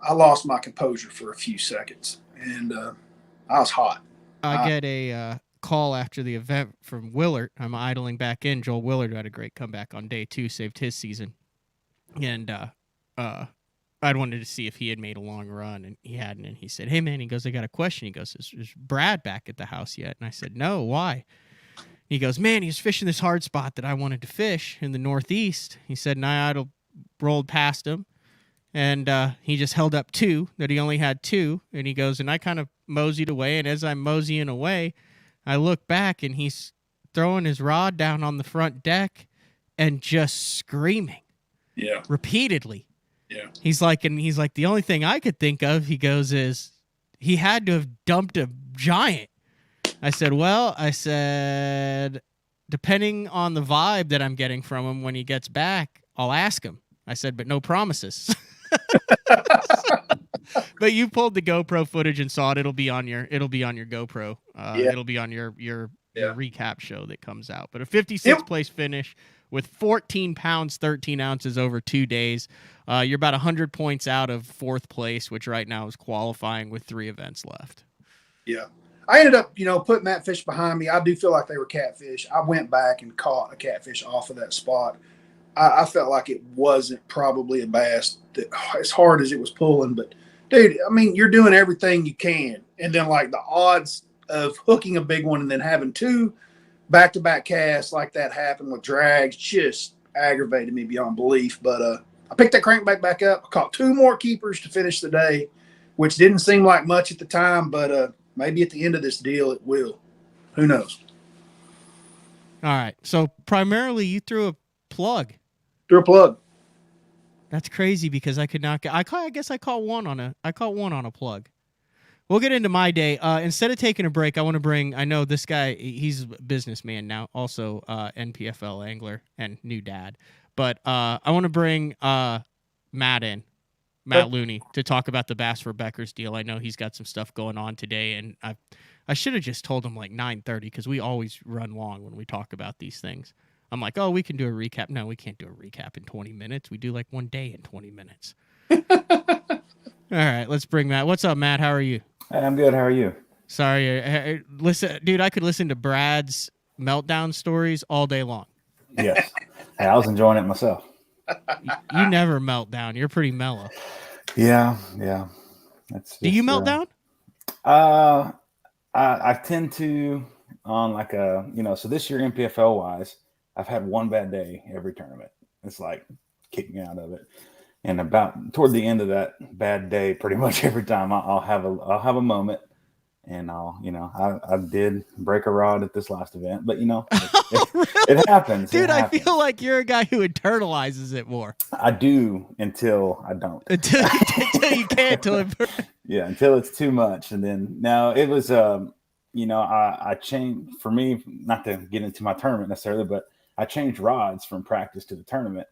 I lost my composure for a few seconds, and I was hot. I get a call after the event from Willard. I'm idling back in. Joel Willard had a great comeback on day 2, saved his season. And I wanted to see if he had made a long run, and he hadn't. And he said, "Hey, man," he goes, "I got a question." He goes, "Is Brad back at the house yet?" And I said, "No, why?" He goes, "Man, he was fishing this hard spot that I wanted to fish in the Northeast." He said, and I rolled past him, and he just held up 2, that he only had 2. And he goes, and I kind of moseyed away. And as I'm moseying away, I look back, and he's throwing his rod down on the front deck and just screaming. Yeah. Repeatedly. Yeah. He's like, the only thing I could think of, he goes, is he had to have dumped a giant. I said, depending on the vibe that I'm getting from him when he gets back, I'll ask him. I said, but no promises. But you pulled the GoPro footage and saw it. It'll be on your GoPro. It'll be on your recap show that comes out. But a 56th place finish with 14 pounds, 13 ounces over 2 days. You're about 100 points out of 4th place, which right now is qualifying with 3 events left. Yeah. I ended up, putting that fish behind me. I do feel like they were catfish. I went back and caught a catfish off of that spot. I felt like it wasn't probably a bass that, as hard as it was pulling. But, dude, I mean, you're doing everything you can. And then, like, the odds of hooking a big one and then having 2 back-to-back casts like that happen with drags just aggravated me beyond belief. But I picked that crankbait back up. I caught 2 more keepers to finish the day, which didn't seem like much at the time, but maybe at the end of this deal it will. Who knows? All right. So primarily you threw a plug. Threw a plug. That's crazy because I could not get. I guess I caught one on a plug. We'll get into my day. Instead of taking a break, I want to bring. I know this guy. He's a businessman now, also NPFL angler and new dad. But I want to bring Matt in. Matt Looney, to talk about the Bass for Beckers deal. I know he's got some stuff going on today, and I should have just told him like 9:30 because we always run long when we talk about these things. I'm like, oh, we can do a recap. No, we can't do a recap in 20 minutes. We do like one day in 20 minutes. All right, let's bring Matt. What's up, Matt? How are you? Hey, I'm good. How are you? Sorry. Listen, dude, I could listen to Brad's meltdown stories all day long. Yes. Hey, I was enjoying it myself. You never melt down. You're pretty mellow. Yeah. That's Do you melt down? I tend to on like a, so this year MPFL wise, I've had one bad day every tournament. It's like kick me out of it. And about toward the end of that bad day, pretty much every time I'll have a moment, and I did break a rod at this last event, but it happens. Dude, I feel like you're a guy who internalizes it more. I do until I don't. Until you can't. Yeah, until it's too much. And then now it was, I changed, for me, not to get into my tournament necessarily, but I changed rods from practice to the tournament.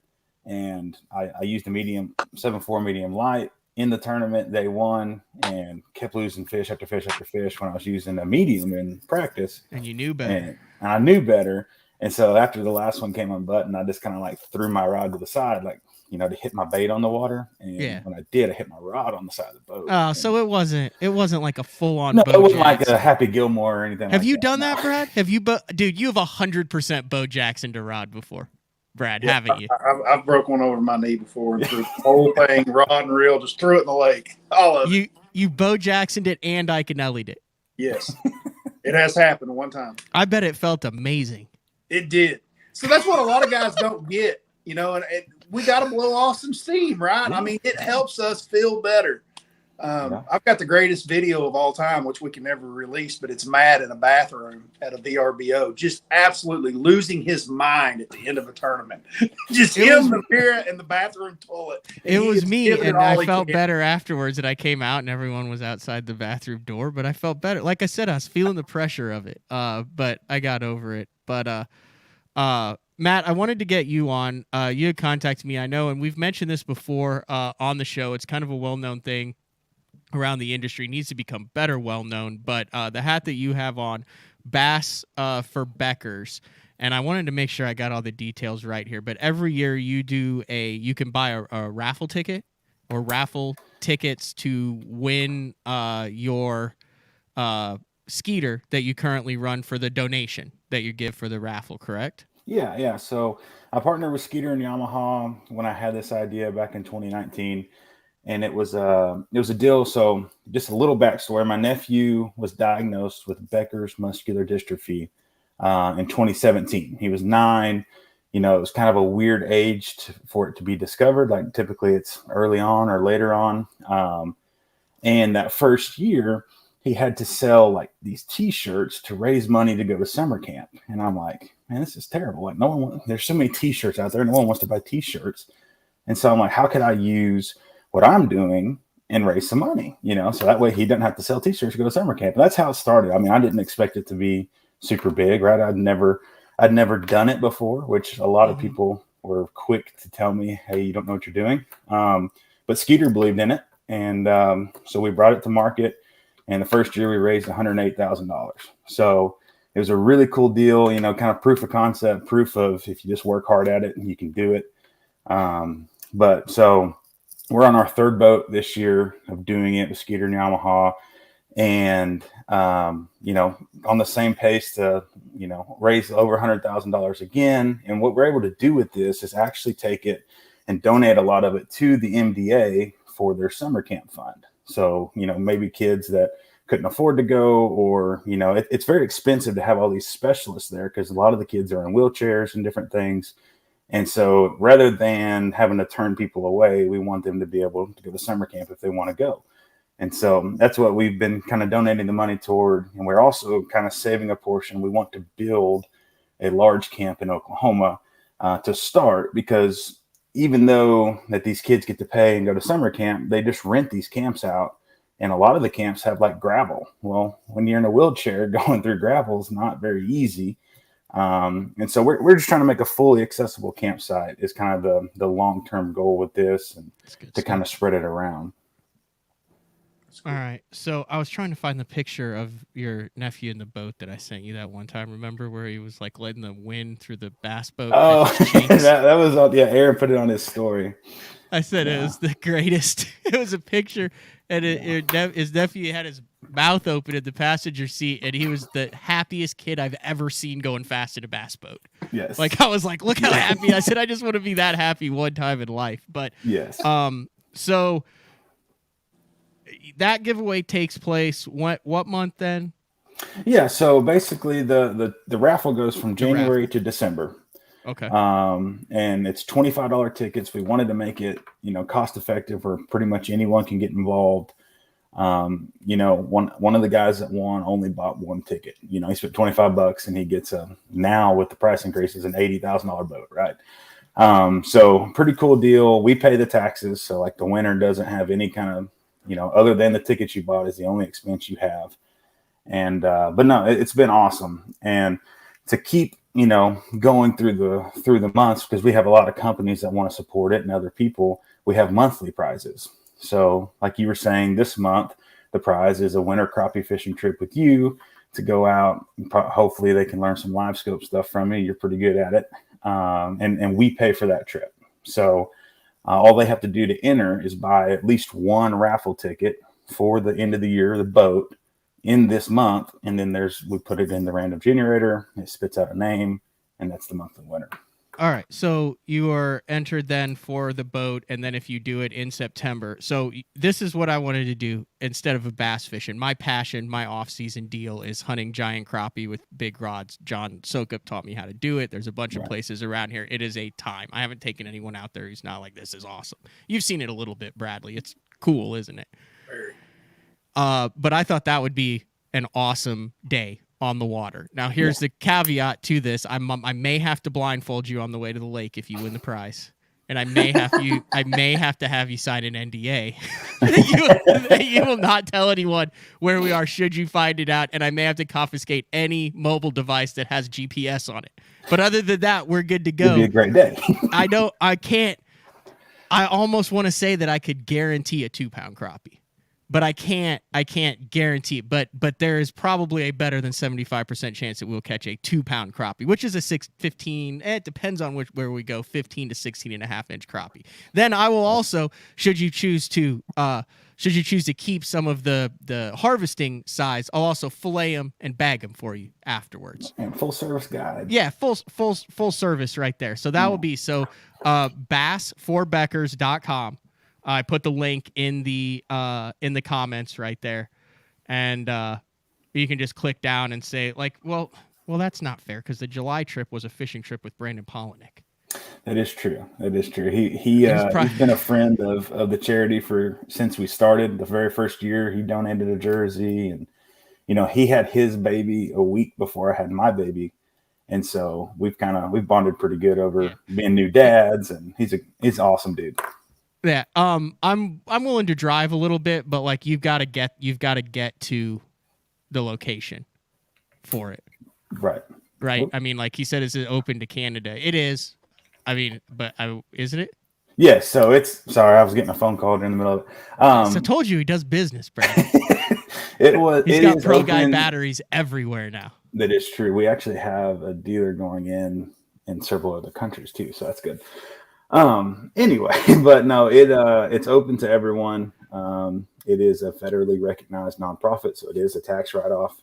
And I used a 7.4 medium light in the tournament. They won and kept losing fish after fish after fish when I was using a medium in practice. And you knew better. And I knew better. And so after the last one came unbuttoned, I just kind of like threw my rod to the side, like, to hit my bait on the water. And when I did, I hit my rod on the side of the boat. Oh, so it wasn't like a full on. No, it wasn't like a Happy Gilmore or anything. Have you done that, Brad? Have you, dude? You have 100% Bo Jackson to rod before, Brad, haven't you? I've broke one over my knee before. And threw the whole thing, rod and reel, just threw it in the lake. All of it. You Bo Jacksoned it and Iconelli'd it. Yes, it has happened one time. I bet it felt amazing. It did. So that's what a lot of guys don't get, and we got to blow off some steam, right? I mean, it helps us feel better. I've got the greatest video of all time, which we can never release, but it's Matt in a bathroom at a VRBO, just absolutely losing his mind at the end of a tournament. Just him, the mirror, and the bathroom toilet. It was me, and I felt better afterwards that I came out and everyone was outside the bathroom door, but I felt better. Like I said, I was feeling the pressure of it, but I got over it. But Matt, I wanted to get you on. You had contacted me, I know, and we've mentioned this before on the show. It's kind of a well-known thing around the industry. It needs to become better well-known, but the hat that you have on, Bass for Beckers, and I wanted to make sure I got all the details right here, but every year you can buy a raffle ticket or raffle tickets to win your Skeeter that you currently run for the donation that you give for the raffle, correct? Yeah. So I partnered with Skeeter and Yamaha when I had this idea back in 2019, and it was a deal. So just a little backstory: my nephew was diagnosed with Becker's muscular dystrophy in 2017. He was 9. It was kind of a weird age for it to be discovered. Like typically, it's early on or later on. And that first year, he had to sell like these T-shirts to raise money to go to summer camp. And I'm like, man, this is terrible. Like there's so many T-shirts out there. No one wants to buy T-shirts. And so I'm like, how could I use what I'm doing and raise some money? So that way he doesn't have to sell T-shirts to go to summer camp. And that's how it started. I mean, I didn't expect it to be super big, right? I'd never done it before, which a lot of people were quick to tell me, hey, you don't know what you're doing. But Skeeter believed in it. And so we brought it to market. And the first year we raised $108,000. So it was a really cool deal, kind of proof of concept, proof of if you just work hard at it, you can do it. But so we're on our 3rd boat this year of doing it with Skeeter and Yamaha. And, on the same pace to, raise over $100,000 again. And what we're able to do with this is actually take it and donate a lot of it to the MDA for their summer camp fund. So, maybe kids that couldn't afford to go, or, it's very expensive to have all these specialists there because a lot of the kids are in wheelchairs and different things. And so rather than having to turn people away, we want them to be able to go to summer camp if they want to go. And so that's what we've been kind of donating the money toward. And we're also kind of saving a portion. We want to build a large camp in Oklahoma to start, because even though that these kids get to pay and go to summer camp, they just rent these camps out. And a lot of the camps have like gravel. Well, when you're in a wheelchair, going through gravel is not very easy. And so we're just trying to make a fully accessible campsite is kind of the long-term goal with this, and to kind of spread it around. All right. So I was trying to find the picture of your nephew in the boat that I sent you that one time. Remember where he was like letting the wind through the bass boat? Oh, that was Aaron put it on his story. I said it was the greatest. It was a picture, and his nephew had his mouth open in the passenger seat, and he was the happiest kid I've ever seen going fast in a bass boat. Yes. Like, I was like, look how happy. I said, I just want to be that happy one time in life. But yes. So that giveaway takes place what month then? Yeah, so basically the raffle goes from January to December. Okay. And it's $25 tickets. We wanted to make it, cost effective where pretty much anyone can get involved. One of the guys that won only bought one ticket. He spent $25 and he gets now with the price increases an $80,000 boat, right? So pretty cool deal. We pay the taxes, so like the winner doesn't have any kind of, other than the tickets you bought is the only expense you have. And but no, it's been awesome. And to keep going through the months, because we have a lot of companies that want to support it and other people, we have monthly prizes. So like you were saying, this month, the prize is a winter crappie fishing trip with you to go out. Hopefully they can learn some live scope stuff from you. You're pretty good at it. And we pay for that trip. So all they have to do to enter is buy at least one raffle ticket for the end of the year, the boat, in this month. And then we put it in the random generator. It spits out a name, and that's the monthly winner. All right. So you are entered then for the boat, and then if you do it in September. So this is what I wanted to do instead of a bass fishing. My passion, my off-season deal is hunting giant crappie with big rods. John Sokup taught me how to do it. There's a bunch of places around here. It is a time. I haven't taken anyone out there who's not like, this is awesome. You've seen it a little bit, Bradley. It's cool, isn't it? Very. But I thought that would be an awesome day on the water. Now, here's the caveat to this. I may have to blindfold you on the way to the lake if you win the prize, and I may have to have you sign an NDA that you will not tell anyone where we are should you find it out, and I may have to confiscate any mobile device that has GPS on it. But other than that, we're good to go. It'll be a great day. I know I can't. I almost want to say that I could guarantee a 2-pound crappie. But I can't guarantee it. But there is probably a better than 75% chance that we'll catch a 2-pound crappie, which is a 15. It depends on where we go, 15 to 16.5-inch crappie. Then I will also, should you choose to keep some of the harvesting size, I'll also fillet them and bag them for you afterwards. And full service guide. Yeah, full service right there. So that will be bass4beckers.com. I put the link in the comments right there, and you can just click down and say like, well, that's not fair because the July trip was a fishing trip with Brandon Polinick. That is true. He's been a friend of the charity since we started. The very first year, he donated a jersey, and he had his baby a week before I had my baby, and so we've bonded pretty good over being new dads, and he's an awesome dude. Yeah, I'm willing to drive a little bit, but like you've got to get to the location for it. Right. I mean, like he said, is it open to Canada? It is. I mean, but isn't it? Yes. So sorry, I was getting a phone call in the middle of it. So I told you he does business, Brad. He's got Pro Guide batteries everywhere now. That is true. We actually have a dealer going in several other countries too, so that's good. Anyway, but no, it's open to everyone. It is a federally recognized nonprofit, so it is a tax write-off.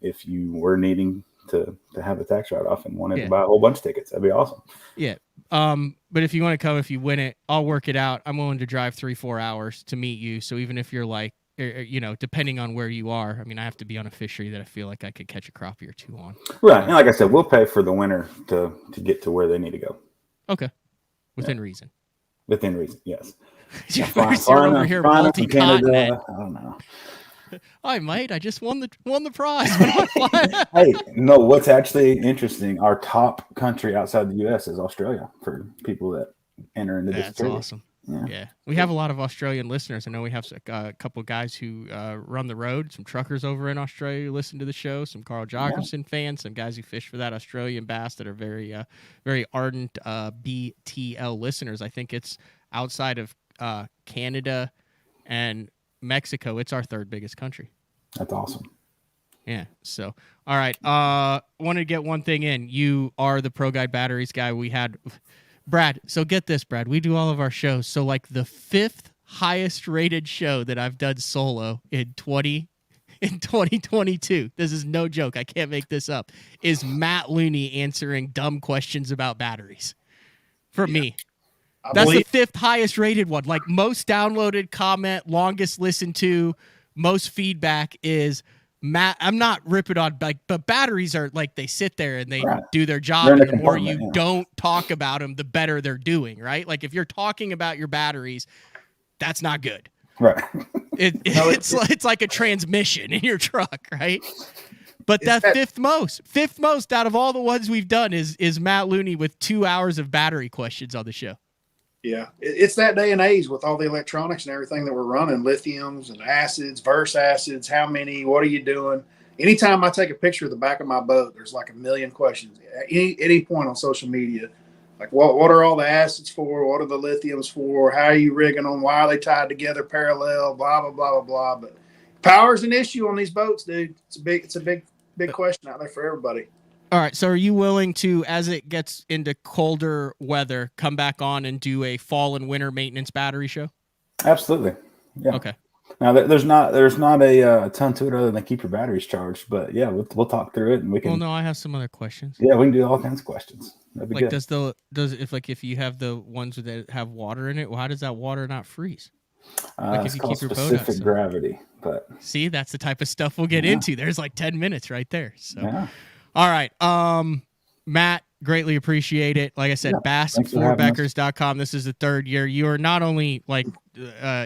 If you were needing to have a tax write-off and wanted to buy a whole bunch of tickets, that'd be awesome. Yeah. But if you want to come, if you win it, I'll work it out. I'm willing to drive 3-4 hours to meet you. So even if you're like, depending on where you are, I mean, I have to be on a fishery that I feel like I could catch a crappie or two on. Right. And like I said, we'll pay for the winner to get to where they need to go. Okay. Within reason. Within reason, yes. You're over here multi-continent. I don't know. Hi, mate. I just won the prize. Hey, no. What's actually interesting? Our top country outside the U.S. is Australia for people that enter into this. That's awesome. Yeah, we have a lot of Australian listeners. I know we have a couple of guys who run the road, some truckers over in Australia who listen to the show, some Carl Jocumsen fans, some guys who fish for that Australian bass that are very, very ardent BTL listeners. I think it's outside of Canada and Mexico. It's our third biggest country. That's awesome. Yeah. So, all right. Wanted to get one thing in. You are the Pro Guide Batteries guy. We had Brad. So get this, Brad. We do all of our shows. So like the 5th highest rated show that I've done solo in 20 in 2022, this is no joke, I can't make this up, is Matt Looney answering dumb questions about batteries. For me. That's the 5th highest rated one. Like most downloaded, comment, longest listened to, most feedback is Matt. I'm not ripping on, but batteries are like, they sit there and they do their job. And the more you don't talk about them, the better they're doing, right? Like if you're talking about your batteries, that's not good. Right. It's like a transmission in your truck, right? But that fifth most out of all the ones we've done is Matt Looney with 2 hours of battery questions on the show. Yeah, it's that day and age with all the electronics and everything that we're running, lithiums and acids, verse acids, how many, what are you doing? Anytime I take a picture of the back of my boat, there's like a million questions. At any point on social media, like what are all the acids for? What are the lithiums for? How are you rigging them? Why are they tied together parallel? Blah, blah, blah, blah, blah. But power's an issue on these boats, dude. It's a big question out there for everybody. All right, so are you willing to, as it gets into colder weather, come back on and do a fall and winter maintenance battery show? Absolutely. Yeah. Okay. Now there's not a ton to it other than keep your batteries charged, but yeah, we'll talk through it and we can. Well, no, I have some other questions. Yeah, we can do all kinds of questions. That'd be like, good. if you have the ones that have water in it, well, how does that water not freeze? Like if you keep your boat outside. Gravity, but see, that's the type of stuff we'll get into. There's like 10 minutes right there. So. Yeah. All right. Matt, greatly appreciate it. Like I said, bass4beckers.com. This is the 3rd year. You are not only like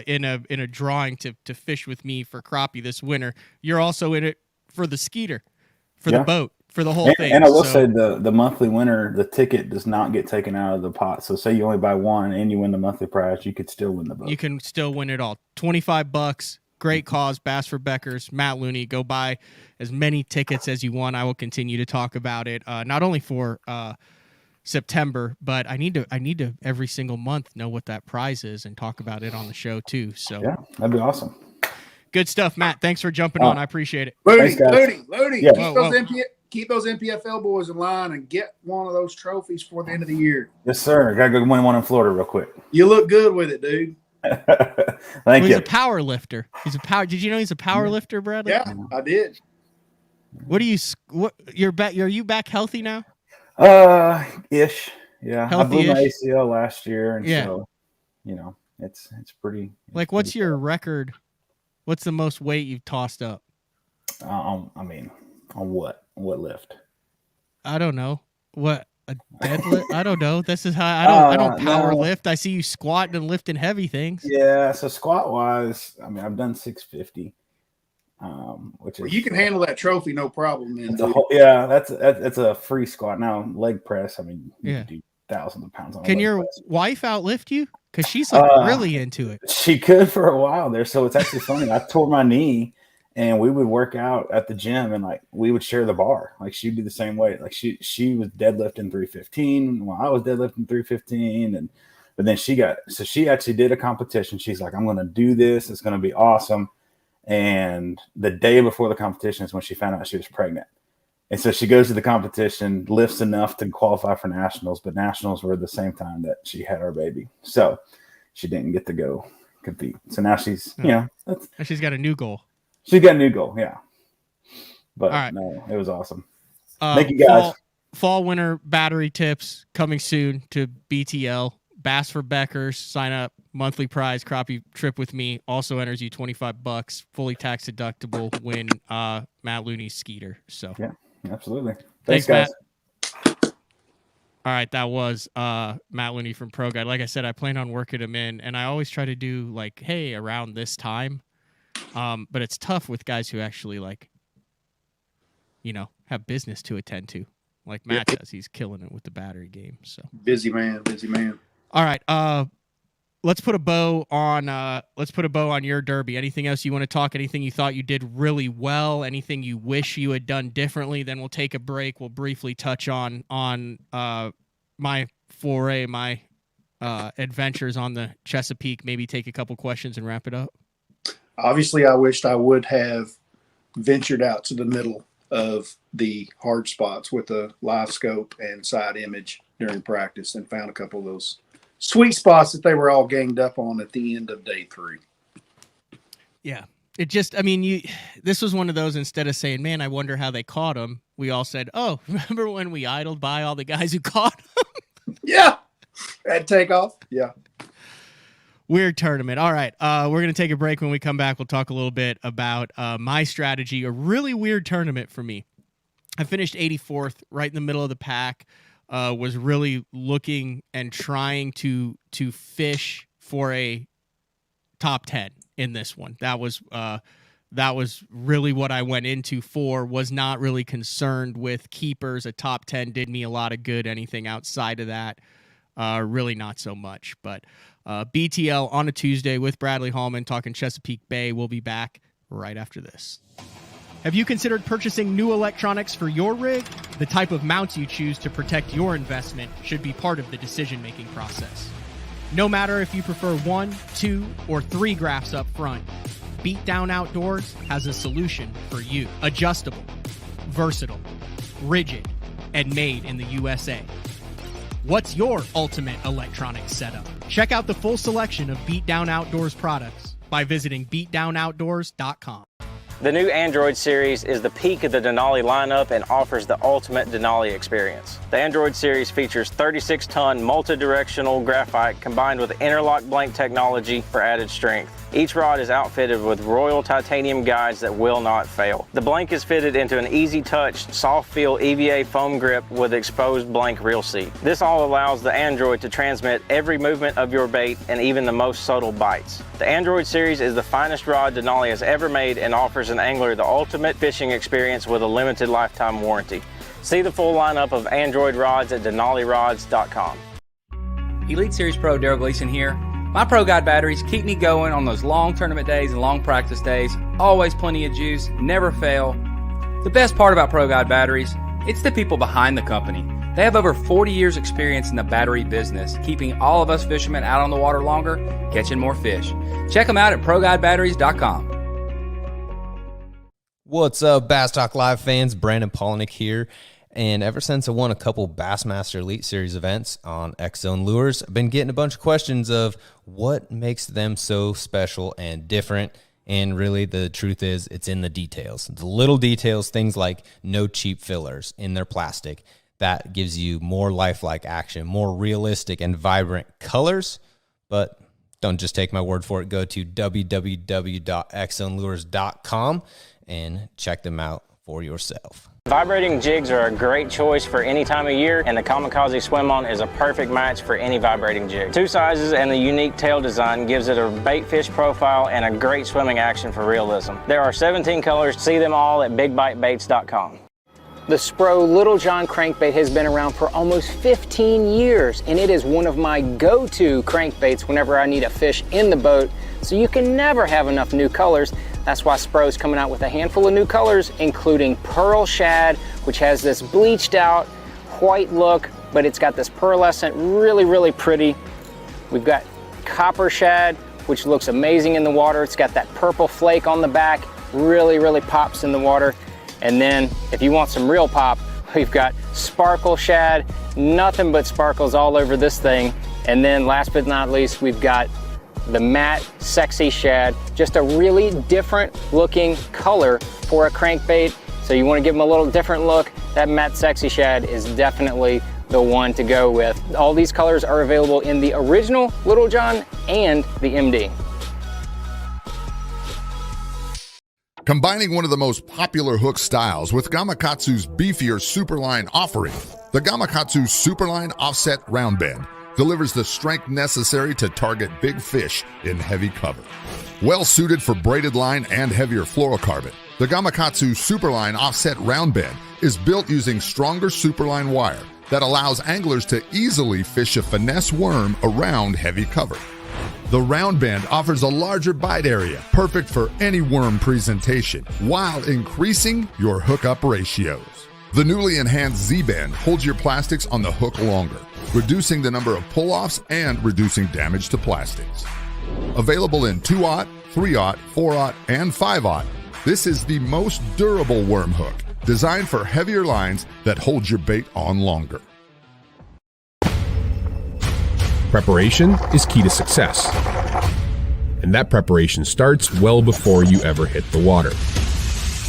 in a drawing to fish with me for crappie this winter, you're also in it for the skeeter, for the boat, for the whole thing. And I will say the monthly winner, the ticket does not get taken out of the pot. So say you only buy one and you win the monthly prize, you could still win the boat. You can still win it all. $25. Great cause, Bass for Beckers, Matt Looney. Go buy as many tickets as you want. I will continue to talk about it, not only for September, but I need to every single month know what that prize is and talk about it on the show too. So yeah, that'd be awesome. Good stuff, Matt. Thanks for jumping on. I appreciate it. Looney. Yeah. Keep those MPFL boys in line and get one of those trophies for the end of the year. Yes, sir. Gotta go win one in Florida real quick. You look good with it, dude. Thank you. He's a power lifter. Did you know he's a power lifter, Bradley? Yeah, I did. Are you back healthy now? Ish. Yeah. I blew my ACL last year, and so it's pretty. Like, what's your record? What's the most weight you've tossed up? On what lift? I don't know. What? A deadlift? I don't know. This is how I don't power lift. I see you squatting and lifting heavy things. Yeah. So squat wise, I mean, I've done 650, which is you can handle that trophy no problem. Man, that's a free squat. Now leg press, I mean, you can do thousands of pounds on. Can your wife outlift you? Because she's like really into it. She could for a while there. So it's actually funny. I tore my knee. And we would work out at the gym, and like we would share the bar. Like she'd do the same weight. Like she was deadlifting 315 while I was deadlifting 315, but then she actually did a competition. She's like, I'm going to do this. It's going to be awesome. And the day before the competition is when she found out she was pregnant. And so she goes to the competition, lifts enough to qualify for nationals, but nationals were the same time that she had our baby. So she didn't get to go compete. So now she's she's got a new goal. She got a new goal, yeah. But all right. No, it was awesome. Thank you guys. Fall winter battery tips coming soon to BTL. Bass for Beckers. Sign up. Monthly prize. Crappie trip with me. Also enters you $25. Fully tax deductible. Win Matt Looney's Skeeter. So yeah, absolutely. Thanks guys. Matt. All right, that was Matt Looney from Pro Guide. Like I said, I plan on working him in, and I always try to do like, hey, around this time. But it's tough with guys who actually have business to attend to. Like Matt says, he's killing it with the battery game. So busy man. All right. Let's put a bow on your derby. Anything else you want to talk? Anything you thought you did really well? Anything you wish you had done differently? Then we'll take a break. We'll briefly touch on my foray, my adventures on the Chesapeake. Maybe take a couple questions and wrap it up. Obviously, I wished I would have ventured out to the middle of the hard spots with a live scope and side image during practice and found a couple of those sweet spots that they were all ganged up on at the end of day 3. Yeah. It just, this was one of those, instead of saying, man, I wonder how they caught him, we all said, oh, remember when we idled by all the guys who caught him? Yeah. At takeoff. Yeah. Weird tournament. All right. We're going to take a break. When we come back, we'll talk a little bit about my strategy, a really weird tournament for me. I finished 84th, right in the middle of the pack, was really looking and trying to fish for a top 10 in this one. That was really what I went into for. Was not really concerned with keepers. A top 10 did me a lot of good. Anything outside of that, really not so much. But BTL on a Tuesday with Bradley Hallman talking Chesapeake Bay. We'll be back right after this. Have you considered purchasing new electronics for your rig? The type of mounts you choose to protect your investment should be part of the decision-making process. No matter if you prefer 1, 2, or 3 graphs up front, Beatdown Outdoors has a solution for you. Adjustable, versatile, rigid, and made in the USA. What's your ultimate electronics setup? Check out the full selection of Beatdown Outdoors products by visiting beatdownoutdoors.com. The new Android series is the peak of the Denali lineup and offers the ultimate Denali experience. The Android series features 36-ton multi-directional graphite combined with interlock blank technology for added strength. Each rod is outfitted with Royal titanium guides that will not fail. The blank is fitted into an easy-touch, soft-feel EVA foam grip with exposed blank reel seat. This all allows the Android to transmit every movement of your bait and even the most subtle bites. The Android series is the finest rod Denali has ever made and offers an angler the ultimate fishing experience with a limited lifetime warranty. See the full lineup of Android rods at denalirods.com. Elite Series Pro Daryl Gleason here. My Pro Guide batteries keep me going on those long tournament days and long practice days. Always plenty of juice, never fail. The best part about Pro Guide batteries, it's the people behind the company. They have over 40 years experience in the battery business, keeping all of us fishermen out on the water longer, catching more fish. Check them out at ProGuideBatteries.com. What's up, Bass Talk Live fans? Brandon Polnick here. And ever since I won a couple Bassmaster Elite Series events on X-Zone Lures, I've been getting a bunch of questions of what makes them so special and different. And really, the truth is, it's in the details. The little details, things like no cheap fillers in their plastic. That gives you more lifelike action, more realistic and vibrant colors. But don't just take my word for it. Go to www.xzonelures.com and check them out for yourself. Vibrating jigs are a great choice for any time of year, and the Kamikaze Swim-On is a perfect match for any vibrating jig. 2 sizes and the unique tail design gives it a bait fish profile and a great swimming action for realism. There are 17 colors. See them all at bigbitebaits.com. The Spro Little John crankbait has been around for almost 15 years, and it is one of my go-to crankbaits whenever I need a fish in the boat, so you can never have enough new colors. That's why Spro's coming out with a handful of new colors, including Pearl Shad, which has this bleached out white look, but it's got this pearlescent, really, really pretty. We've got Copper Shad, which looks amazing in the water. It's got that purple flake on the back, really, really pops in the water. And then if you want some real pop, we've got Sparkle Shad, nothing but sparkles all over this thing. And then last but not least, we've got the Matt Sexy Shad, just a really different looking color for a crankbait. So you want to give them a little different look, that Matt Sexy Shad is definitely the one to go with. All these colors are available in the original Little John and the MD. Combining one of the most popular hook styles with Gamakatsu's beefier Superline offering, the Gamakatsu Superline Offset Round Bend delivers the strength necessary to target big fish in heavy cover. Well suited for braided line and heavier fluorocarbon, the Gamakatsu Superline Offset Round Bend is built using stronger Superline wire that allows anglers to easily fish a finesse worm around heavy cover. The round bend offers a larger bite area, perfect for any worm presentation, while increasing your hookup ratios. The newly enhanced Z-Bend holds your plastics on the hook longer, reducing the number of pull-offs and reducing damage to plastics. Available in 2/0, 3/0, 4/0, and 5/0, this is the most durable worm hook, designed for heavier lines that hold your bait on longer. Preparation is key to success. and that preparation starts well before you ever hit the water.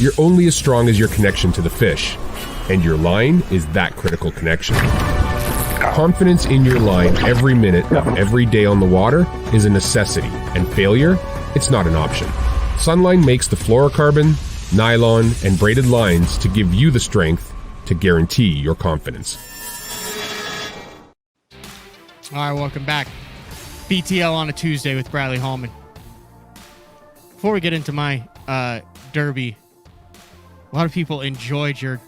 You're only as strong as your connection to the fish, and your line is that critical connection. Confidence in your line every minute of every day on the water is a necessity, and failure, it's not an option. Sunline makes the fluorocarbon, nylon, and braided lines to give you the strength to guarantee your confidence. All right, welcome back. BTL on a Tuesday with Bradley Hallman. Before we get into my derby, a lot of people enjoyed your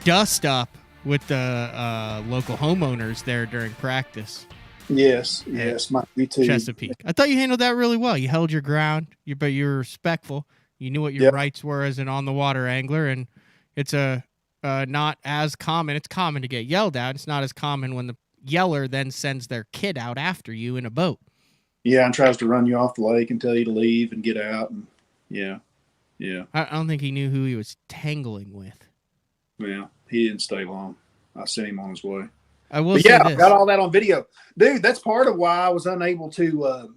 dust up with the local homeowners there during practice. Yes, my YouTube. Chesapeake. I thought you handled that really well. You held your ground, but you were respectful. You knew what your rights were as an on-the-water angler, and it's not as common. It's common to get yelled at. It's not as common when the yeller then sends their kid out after you in a boat. Yeah, and tries to run you off the lake and tell you to leave and get out. And yeah. I don't think he knew who he was tangling with. Yeah, he didn't stay long. I sent him on his way. I will say this. I got all that on video. Dude, that's part of why I was unable to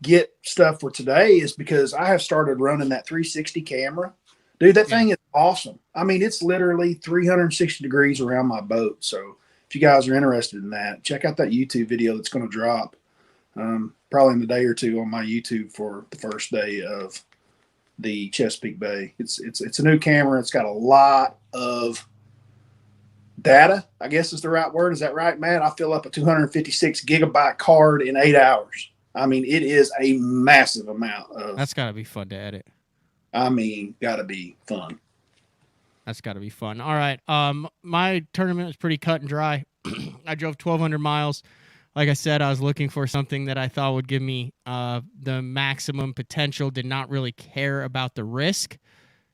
get stuff for today is because I have started running that 360 camera. Dude, that thing is awesome. I mean, it's literally 360 degrees around my boat. So if you guys are interested in that, check out that YouTube video that's going to drop probably in a day or two on my YouTube for the first day of the Chesapeake Bay. It's a new camera. It's got a lot of data, I guess is the right word. Is that right, Matt? I fill up a 256 gigabyte card in 8 hours. I mean, it is a massive amount of. That's got to be fun to edit. I mean, got to be fun. That's got to be fun. All right. My tournament was pretty cut and dry. I drove 1,200 miles. Like I said, I was looking for something that I thought would give me the maximum potential. Did not really care about the risk.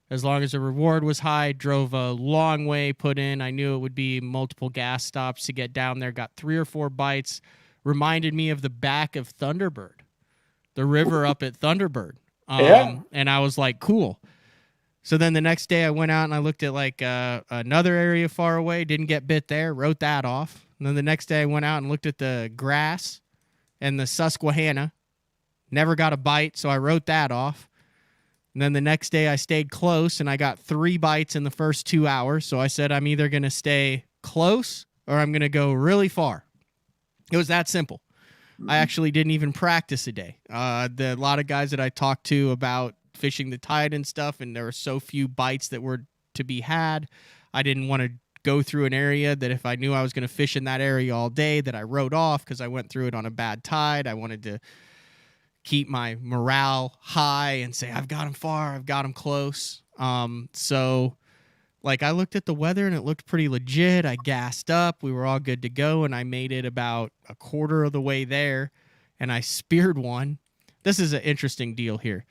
As long as the reward was high, drove a long way, put in. I knew it would be multiple gas stops to get down there. Got 3 or 4 bites. Reminded me of the back of Thunderbird, the river up at Thunderbird. And I was like, cool. So then the next day I went out and I looked at like another area far away. Didn't get bit there. Wrote that off. And then the next day I went out and looked at the grass and the Susquehanna. Never got a bite, so I wrote that off. And then the next day I stayed close, and I got 3 bites in the first 2 hours. So I said I'm either going to stay close or I'm going to go really far. It was that simple. I actually didn't even practice a day. A lot of guys that I talked to about fishing the tide and stuff, and there were so few bites that were to be had. I didn't want to go through an area that if I knew I was going to fish in that area all day that I wrote off because I went through it on a bad tide. I wanted to keep my morale high and say, I've got him far, I've got him close. So like I looked at the weather and it looked pretty legit. I gassed up. We were all good to go. And I made it about a quarter of the way there and I speared one. This is an interesting deal here.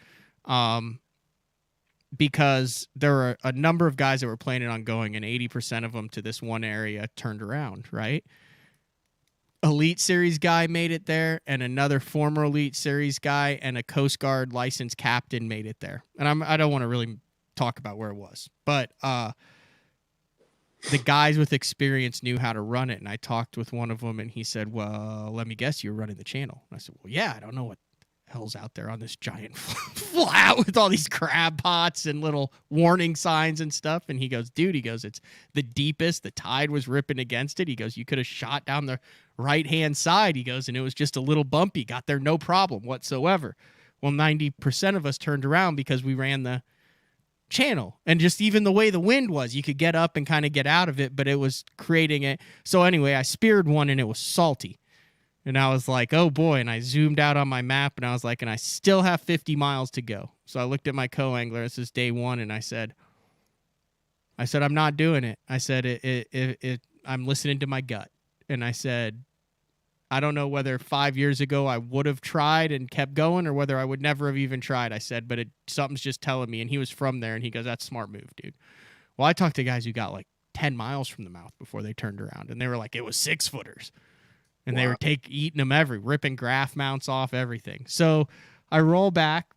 Because there were a number of guys that were planning on going and 80% of them to this one area turned around, right? Elite Series guy made it there, and another former Elite Series guy and a Coast Guard licensed captain made it there. And I don't want to really talk about where it was, but the guys with experience knew how to run it. And I talked with one of them, and he said, well, let me guess, you're running the channel. And I said, well, yeah, I don't know what hell's out there on this giant flat with all these crab pots and little warning signs and stuff. And he goes, dude, it's the deepest. The tide was ripping against it. He goes, you could have shot down the right-hand side. He goes, and it was just a little bumpy. Got there no problem whatsoever. Well, 90% of us turned around because we ran the channel. And just even the way the wind was, you could get up and kind of get out of it, but it was creating it. So anyway, I speared one and it was salty. And I was like, oh boy. And I zoomed out on my map and I was like, and I still have 50 miles to go. So I looked at my co-angler. This is day 1. And I said, I'm not doing it. I said, I'm listening to my gut. And I said, I don't know whether 5 years ago I would have tried and kept going or whether I would never have even tried. I said, but something's just telling me. And he was from there and he goes, that's a smart move, dude. Well, I talked to guys who got like 10 miles from the mouth before they turned around. And they were like, it was 6-footers. And they were eating them ripping graph mounts off everything. So I roll back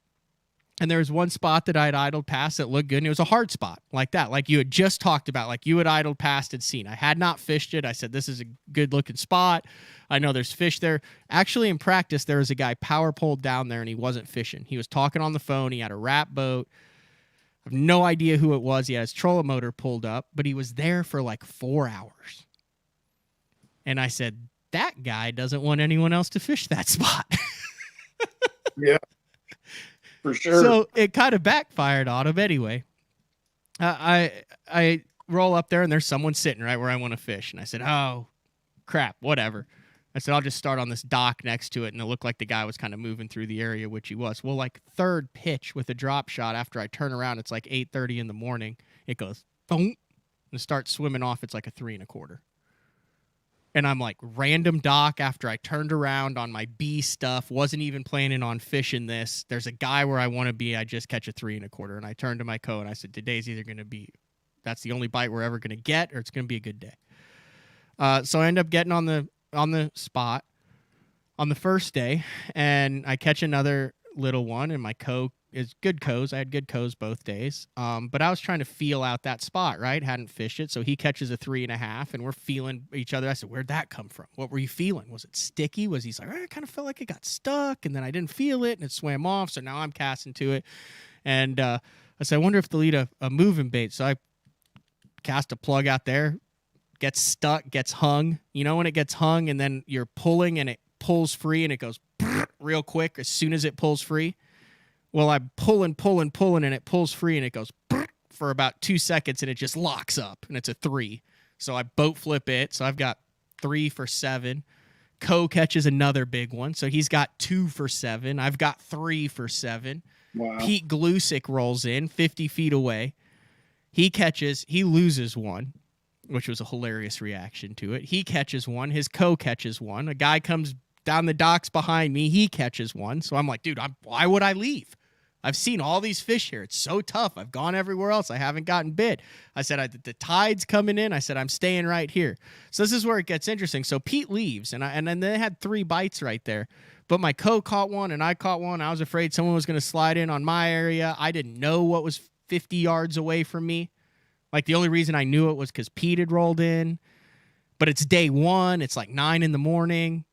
And there was one spot that I had idled past that looked good, and it was a hard spot like that, like you had just talked about, like you had idled past and seen. I had not fished it. I said, this is a good-looking spot. I know there's fish there. Actually, in practice, there was a guy power poled down there, and he wasn't fishing. He was talking on the phone. He had a wrap boat. I have no idea who it was. He had his trolling motor pulled up, but he was there for like 4 hours. And I said, that guy doesn't want anyone else to fish that spot. Yeah, for sure. So it kind of backfired on him anyway. I roll up there, and there's someone sitting right where I want to fish. And I said, oh, crap, whatever. I said, I'll just start on this dock next to it. And it looked like the guy was kind of moving through the area, which he was. Well, like third pitch with a drop shot, after I turn around, it's like 8:30 in the morning. It goes, boom, and starts swimming off. It's like a 3 1/4. And I'm like, random dock after I turned around on my B stuff, wasn't even planning on fishing this. There's a guy where I want to be. I just catch a 3 1/4. And I turned to my co and I said, today's either going to be, that's the only bite we're ever going to get, or it's going to be a good day. So I end up getting on the spot on the first day, and I catch another little one, and my co is good co's. I had good co's both days. But I was trying to feel out that spot, right? Hadn't fished it. So he catches a 3 1/2, and we're feeling each other. I said, where'd that come from? What were you feeling? Was it sticky? Was he's like, I kind of felt like it got stuck, and then I didn't feel it, and it swam off. So now I'm casting to it. And I said, I wonder if they'll eat a moving bait. So I cast a plug out there, gets stuck, gets hung. You know when it gets hung and then you're pulling and it pulls free and it goes real quick as soon as it pulls free? Well, I'm pulling, and it pulls free, and it goes for about 2 seconds, and it just locks up, and it's a 3. So I boat flip it. So I've got 3 for 7. Co catches another big one, so he's got 2 for 7. I've got 3 for 7. Wow. Pete Glusick rolls in 50 feet away. He loses one, which was a hilarious reaction to it. He catches one. His co catches one. A guy comes down the docks behind me. He catches one. So I'm like, dude, why would I leave? I've seen all these fish here. It's so tough. I've gone everywhere else. I haven't gotten bit. I said, the tide's coming in. I said, I'm staying right here. So this is where it gets interesting. So Pete leaves, and then they had 3 bites right there. But my co caught one, and I caught one. I was afraid someone was going to slide in on my area. I didn't know what was 50 yards away from me. Like, the only reason I knew it was because Pete had rolled in. But it's day 1. It's like 9 in the morning.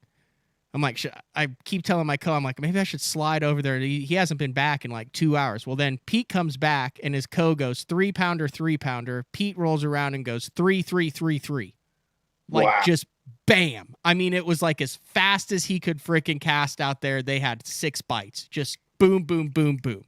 I'm like, I keep telling my co, I'm like, maybe I should slide over there. He hasn't been back in like 2 hours. Well, then Pete comes back, and his co goes 3-pounder, 3-pounder. Pete rolls around and goes 3, 3, 3, 3. Like, wow. Just bam. I mean, it was like as fast as he could freaking cast out there. They had 6 bites. Just boom, boom, boom, boom.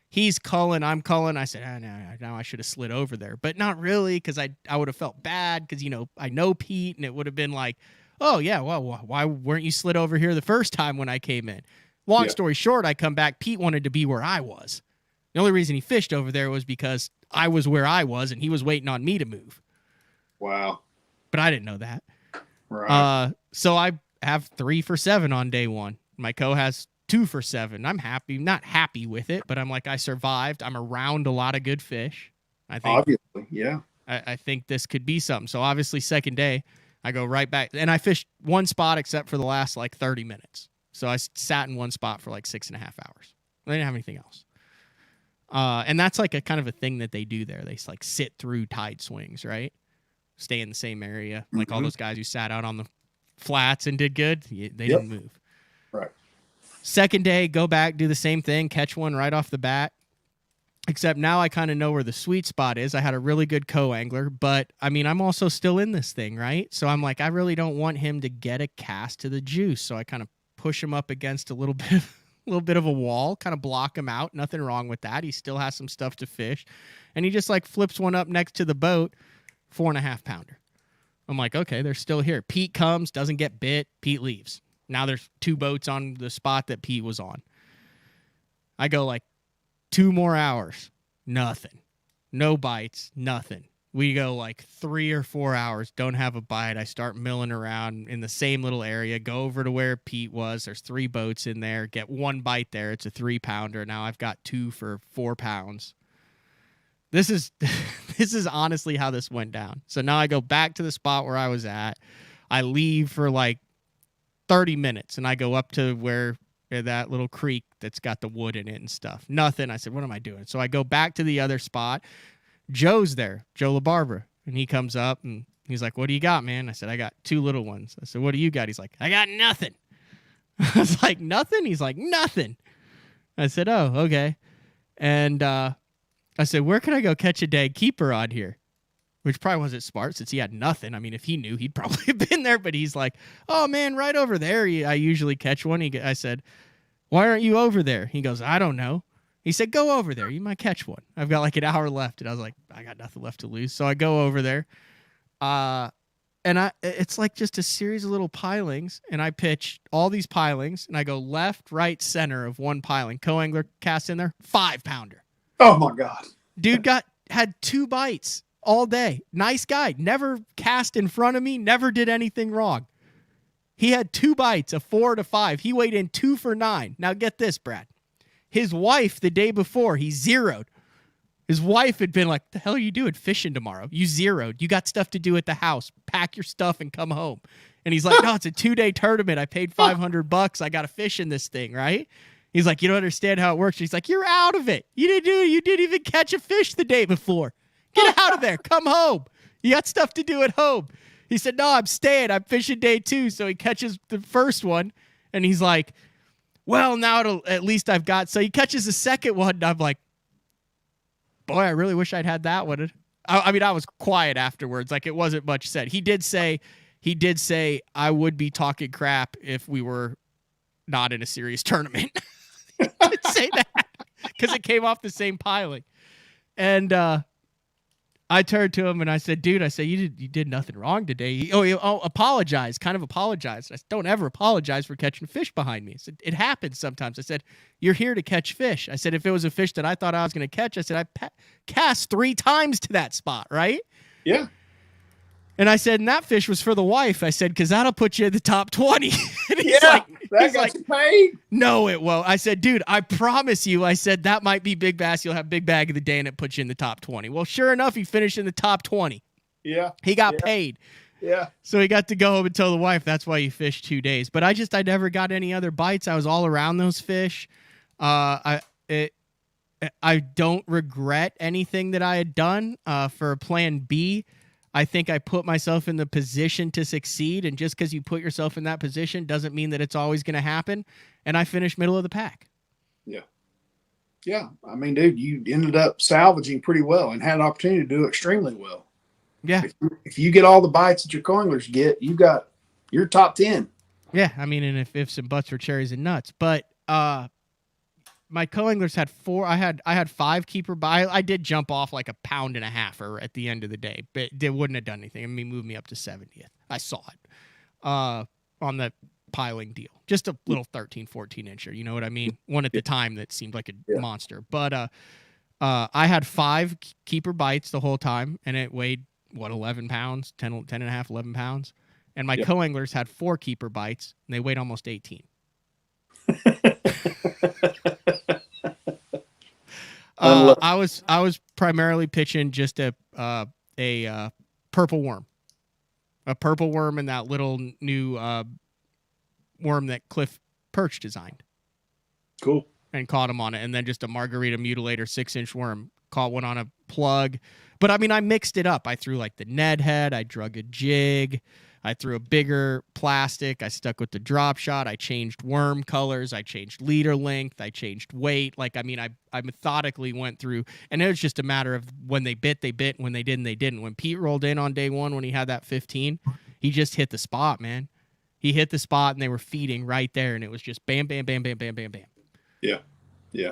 He's culling, I'm culling. I said, no, I should have slid over there. But not really, because I would have felt bad because, I know Pete, and it would have been like, oh, yeah, well, why weren't you slid over here the first time when I came in? Long story short, I come back. Pete wanted to be where I was. The only reason he fished over there was because I was where I was, and he was waiting on me to move. Wow. But I didn't know that. Right. So I have 3 for 7 on day 1. My co has 2 for 7. I'm happy. Not happy with it, but I'm like, I survived. I'm around a lot of good fish. I think. Obviously, yeah. I think this could be something. So obviously, second day, I go right back, and I fished one spot except for the last like 30 minutes. So I sat in one spot for like 6.5 hours. I didn't have anything else. And that's like a kind of a thing that they do there. They like sit through tide swings, right? Stay in the same area. Like all those guys who sat out on the flats and did good, they didn't move. Right. Second day, go back, do the same thing, catch one right off the bat. Except now I kind of know where the sweet spot is. I had a really good co-angler, but I mean, I'm also still in this thing, right? So I'm like, I really don't want him to get a cast to the juice. So I kind of push him up against a little bit of a wall, kind of block him out. Nothing wrong with that. He still has some stuff to fish. And he just like flips one up next to the boat, 4.5 pounder. I'm like, okay, they're still here. Pete comes, doesn't get bit. Pete leaves. Now there's 2 boats on the spot that Pete was on. I go like 2 more hours, nothing. No bites, nothing. We go like 3 or 4 hours, don't have a bite. I start milling around in the same little area, go over to where Pete was. There's 3 boats in there, get 1 bite there. It's a 3-pounder. Now I've got 2 for 4 pounds. This is honestly how this went down. So now I go back to the spot where I was at. I leave for like 30 minutes, and I go up to where at that little creek that's got the wood in it and stuff. Nothing. I said, what am I doing? So I go back to the other spot. Joe's there, Joe LaBarbera. And he comes up and he's like, what do you got, man? I said, I got 2 little ones. I said, what do you got? He's like, I got nothing. I was like, nothing? He's like, nothing. I said, oh, okay. And I said, where can I go catch a dang keeper on here? Which probably wasn't smart since he had nothing. I mean, if he knew, he'd probably have been there. But he's like, oh, man, right over there. I usually catch one. I said, why aren't you over there? He goes, I don't know. He said, go over there. You might catch one. I've got like an hour left. And I was like, I got nothing left to lose. So I go over there. And it's like just a series of little pilings. And I pitch all these pilings. And I go left, right, center of one piling. Co-angler cast in there, 5-pounder. Oh, my God. Dude had 2 bites all day. Nice guy. Never cast in front of me. Never did anything wrong. He had 2 bites, a 4 to 5. He weighed in 2 for 9. Now get this, Brad. His wife, the day before, he zeroed. His wife had been like, the hell are you doing fishing tomorrow? You zeroed. You got stuff to do at the house. Pack your stuff and come home. And he's like, no, it's a 2-day tournament. I paid $500. I got to fish in this thing, right? He's like, you don't understand how it works. He's like, you're out of it. You didn't even catch a fish the day before. Get out of there. Come home. You got stuff to do at home. He said, no, I'm staying. I'm fishing day 2. So he catches the first one. And he's like, well, now at least I've got. So he catches the second one. And I'm like, boy, I really wish I'd had that one. I mean, I was quiet afterwards. Like, it wasn't much said. He did say I would be talking crap if we were not in a serious tournament. He did say that because it came off the same piling. And I turned to him and I said, dude, you did nothing wrong today. He apologized, kind of apologized. I said, don't ever apologize for catching fish behind me. I said, it happens sometimes. I said, you're here to catch fish. I said, if it was a fish that I thought I was going to catch, I said, I cast 3 times to that spot, right? Yeah. And I said, and that fish was for the wife. I said, because that'll put you in the top 20. And he's yeah, like, that got you paid. No, it won't. I said, dude, I promise you. I said, that might be big bass. You'll have big bag of the day, and it puts you in the top 20. Well, sure enough, he finished in the top 20. Yeah. He got paid. Yeah. So he got to go home and tell the wife that's why he fished 2 days. But I never got any other bites. I was all around those fish. I don't regret anything that I had done for plan B. I think I put myself in the position to succeed, and just because you put yourself in that position doesn't mean that it's always going to happen. And I finished middle of the pack. Yeah. Yeah. I mean, dude, you ended up salvaging pretty well and had an opportunity to do extremely well. Yeah. If you get all the bites that your co-anglers get, you're top 10. Yeah. I mean, and if ifs and buts for cherries and nuts, but my co-anglers had 4. I had 5 keeper bites. I did jump off like 1.5 pounds at the end of the day, but they wouldn't have done anything. I mean, moved me up to 70th. I saw it on the piling deal. Just a little 13, 14 incher. You know what I mean? One at the time that seemed like a monster. But I had 5 keeper bites the whole time, and it weighed, 11 pounds, 10 and a half, 11 pounds. And my co-anglers had 4 keeper bites, and they weighed almost 18. I was primarily pitching just a purple worm, and that little new worm that Cliff Perch designed. Cool. And caught him on it, and then just a margarita mutilator 6-inch worm. Caught one on a plug, but I mean, I mixed it up. I threw like the Ned head. I drug a jig. I threw a bigger plastic. I stuck with the drop shot. I changed worm colors. I changed leader length. I changed weight. Like, I mean, I methodically went through, and it was just a matter of when they bit, and when they didn't, they didn't. When Pete rolled in on day 1, when he had that 15, he just hit the spot, man. He hit the spot, and they were feeding right there, and it was just bam, bam, bam, bam, bam, bam, bam. Yeah. Yeah.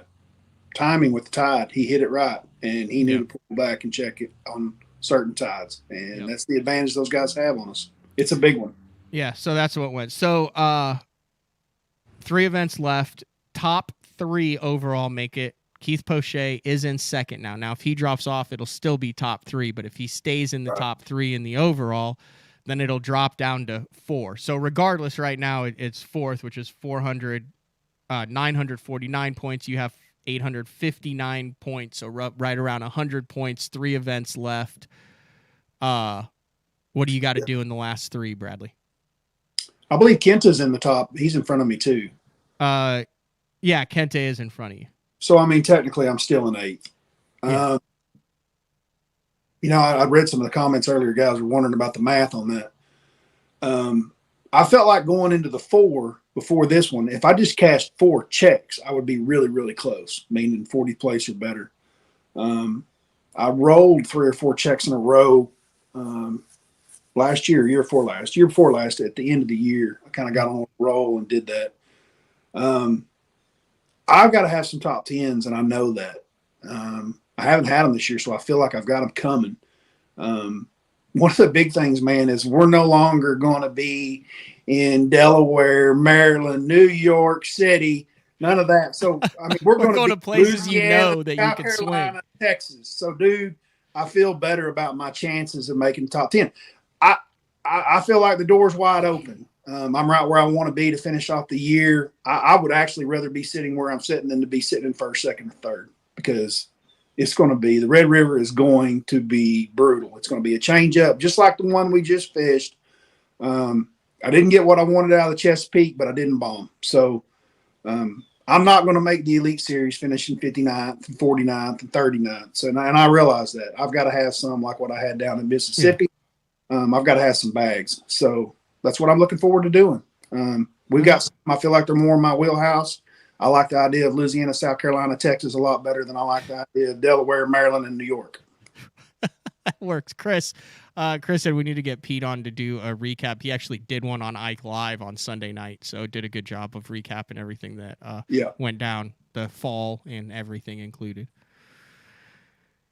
Timing with the tide. He hit it right, and he knew to pull back and check it on certain tides. And that's the advantage those guys have on us. It's a big one. Yeah, so that's what went. So 3 events left. Top 3 overall make it. Keith Poche is in second now. Now, if he drops off, it'll still be top 3. But if he stays in the top 3 in the overall, then it'll drop down to 4. So regardless, right now it's 4th, which is 949 points. You have 859 points, so right around 100 points. 3 events left. What do you got to do in the last 3, Bradley? I believe Kenta's in the top. He's in front of me too. Yeah, Kente is in front of you. So, I mean, technically, I'm still in 8th. Yeah. I read some of the comments earlier. Guys were wondering about the math on that. I felt like going into the 4 before this one, if I just cashed 4 checks, I would be really, really close, meaning 40th place or better. I rolled 3 or 4 checks in a row last year before last, at the end of the year. I kind of got on a roll and did that. I've got to have some top 10s, and I know that. I haven't had them this year, so I feel like I've got them coming. One of the big things, man, is we're no longer going to be in Delaware, Maryland, New York City, none of that. So, I mean, we're going to places Louisiana, that South you can Carolina, swing. Texas. So, dude, I feel better about my chances of making the top 10. I feel like the door's wide open. I'm right where I want to be to finish off the year. I would actually rather be sitting where I'm sitting than to be sitting in first, second, or third, because it's going to be, the Red River is going to be brutal. It's going to be a change up, just like the one we just fished. I didn't get what I wanted out of the Chesapeake, but I didn't bomb. So I'm not going to make the Elite Series finishing 59th and 49th and 39th. So, and I realize that. I've got to have some like what I had down in Mississippi. I've got to have some bags. So that's what I'm looking forward to doing. We've got some, I feel like they're more in my wheelhouse. I like the idea of Louisiana, South Carolina, Texas a lot better than I like the idea of Delaware, Maryland, and New York. That works. Chris said we need to get Pete on to do a recap. He actually did one on Ike Live on Sunday night, so did a good job of recapping everything that went down, the fall and everything included.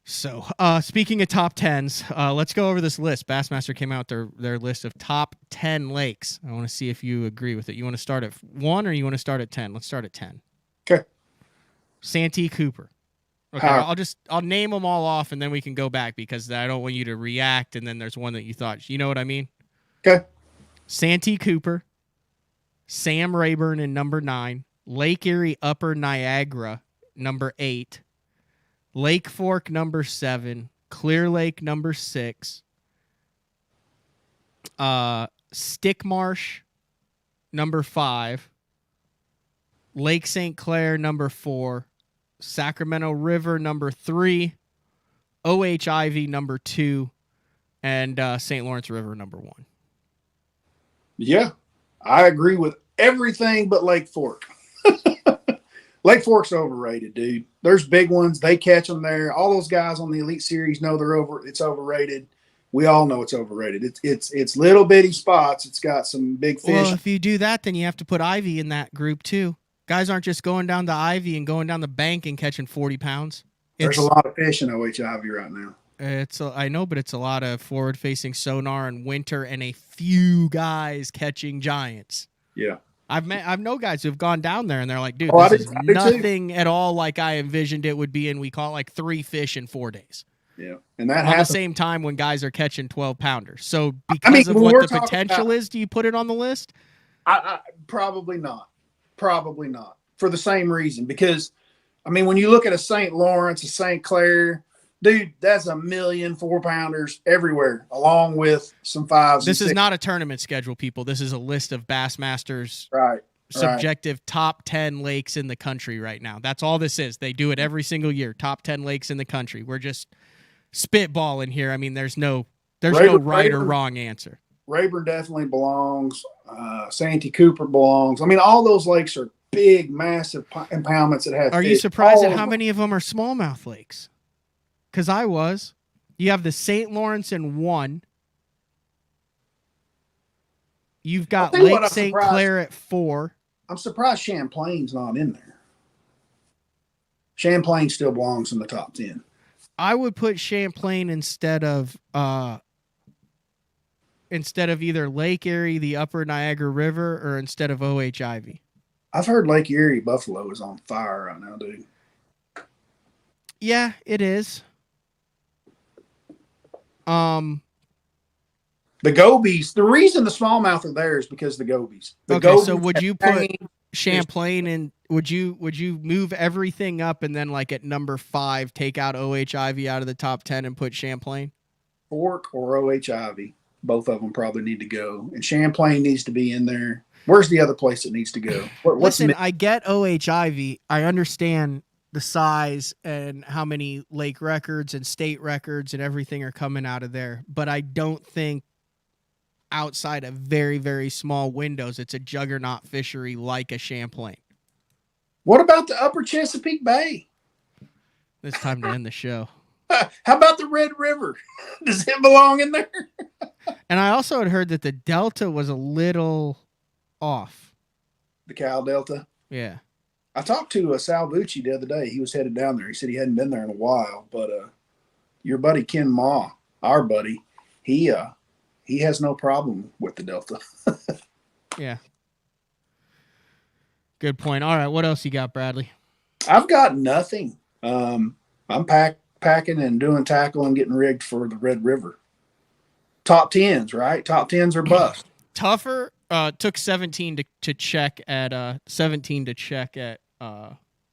So, speaking of top 10s, let's go over this list. Bassmaster came out their list of top 10 lakes. I want to see if you agree with it. You want to start at 1 or you want to start at 10? Let's start at 10. Okay. Santee Cooper. Okay, I'll name them all off, and then we can go back because I don't want you to react, and then there's one that you thought. You know what I mean? Okay. Santee Cooper, Sam Rayburn in number 9, Lake Erie Upper Niagara, number 8, Lake Fork, number 7, Clear Lake, number 6, Stick Marsh, number 5, Lake St. Clair, number 4, Sacramento River, number 3, O.H. Ivy, number 2, and St. Lawrence River, number 1. Yeah, I agree with everything but Lake Fork. Lake Fork's overrated, dude. There's big ones. They catch them there. All those guys on the Elite Series know it's overrated. We all know it's overrated. It's little bitty spots. It's got some big fish. Well, if you do that, then you have to put Ivy in that group too. Guys aren't just going down the Ivy and going down the bank and catching 40 pounds. There's a lot of fish in O.H. Ivy right now. I know, but it's a lot of forward-facing sonar and winter and a few guys catching giants. Yeah. I've known guys who've gone down there and they're like, dude, this is nothing at all like I envisioned it would be, and we caught like 3 fish in 4 days. Yeah, and that at the same time when guys are catching 12-pounders. So because of what the potential is, do you put it on the list? I probably not. Probably not. For the same reason, because I mean, when you look at a St. Lawrence, a St. Clair, dude, that's 1 million 4-pounders everywhere, along with some 5s. This is not a tournament schedule, people. This is a list of Bassmasters subjective top 10 lakes in the country right now. That's all this is. They do it every single year. Top 10 lakes in the country. We're just spitballing here. I mean, there's no right or wrong answer. Rayburn definitely belongs. Santee Cooper belongs. I mean, all those lakes are big, massive impoundments that have. Are you surprised at how many of them are smallmouth lakes? Because I was. You have the St. Lawrence in 1. You've got Lake St. Clair at 4. I'm surprised Champlain's not in there. Champlain still belongs in the top 10. I would put Champlain instead of either Lake Erie, the Upper Niagara River, or instead of O.H. Ivy. I've heard Lake Erie Buffalo is on fire right now, dude. Yeah, it is. The gobies. The reason the smallmouth are there is because the gobies. So would you put Champlain in? Would you move everything up and then like at number 5 take out O.H. Ivy out of the top 10 and put Champlain? Fork or O.H. Ivy. Both of them probably need to go. And Champlain needs to be in there. Where's the other place that needs to go? Listen, I get OHIV. I understand the size and how many lake records and state records and everything are coming out of there. But I don't think outside of very, very small windows, it's a juggernaut fishery like a Champlain. What about the upper Chesapeake Bay? It's time to end the show. How about the Red River? Does it belong in there? And I also had heard that the Delta was a little off. The Cal Delta? Yeah. I talked to Sal Bucci the other day. He was headed down there. He said he hadn't been there in a while, but your buddy Ken Ma, our buddy, he has no problem with the Delta. Yeah. Good point. All right, what else you got, Bradley? I've got nothing. I'm packing and doing tackle and getting rigged for the Red River. Top 10s, right? Top 10s or bust. Tougher. Took 17 to check at 17 to check at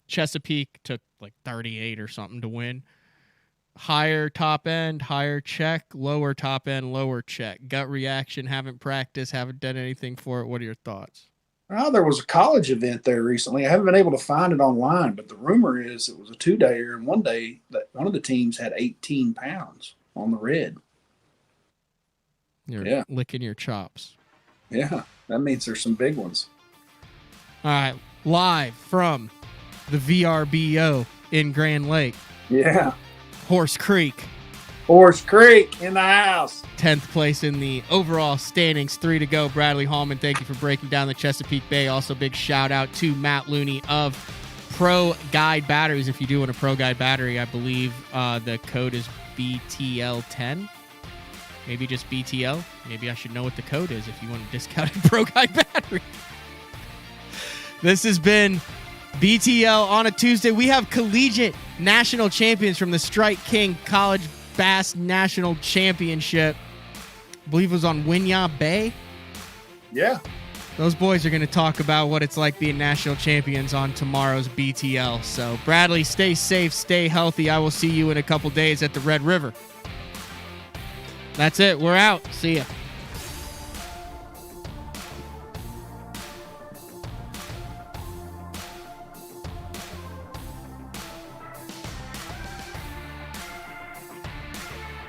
Chesapeake. Took like 38 or something to win. Higher top end, higher check. Lower top end, lower check. Gut reaction. Haven't practiced. Haven't done anything for it. What are your thoughts? Well, there was a college event there recently. I haven't been able to find it online, but the rumor is it was a 2-dayer, and one day that one of the teams had 18 pounds on the red. You're licking your chops. Yeah, that means there's some big ones. All right, live from the VRBO in Grand Lake. Yeah. Horse Creek. Horse Creek in the house. 10th place in the overall standings. 3 to go. Bradley Hallman, thank you for breaking down the Chesapeake Bay. Also, big shout out to Matt Looney of Pro Guide Batteries. If you do want a Pro Guide battery, I believe the code is BTL10. Maybe just BTL. Maybe I should know what the code is if you want a discounted Pro Guide battery. This has been BTL on a Tuesday. We have collegiate national champions from the Strike King College Bass National Championship. I believe it was on Winyah Bay. Yeah. Those boys are going to talk about what it's like being national champions on tomorrow's BTL. So, Bradley, stay safe, stay healthy. I will see you in a couple days at the Red River. That's it. We're out. See ya.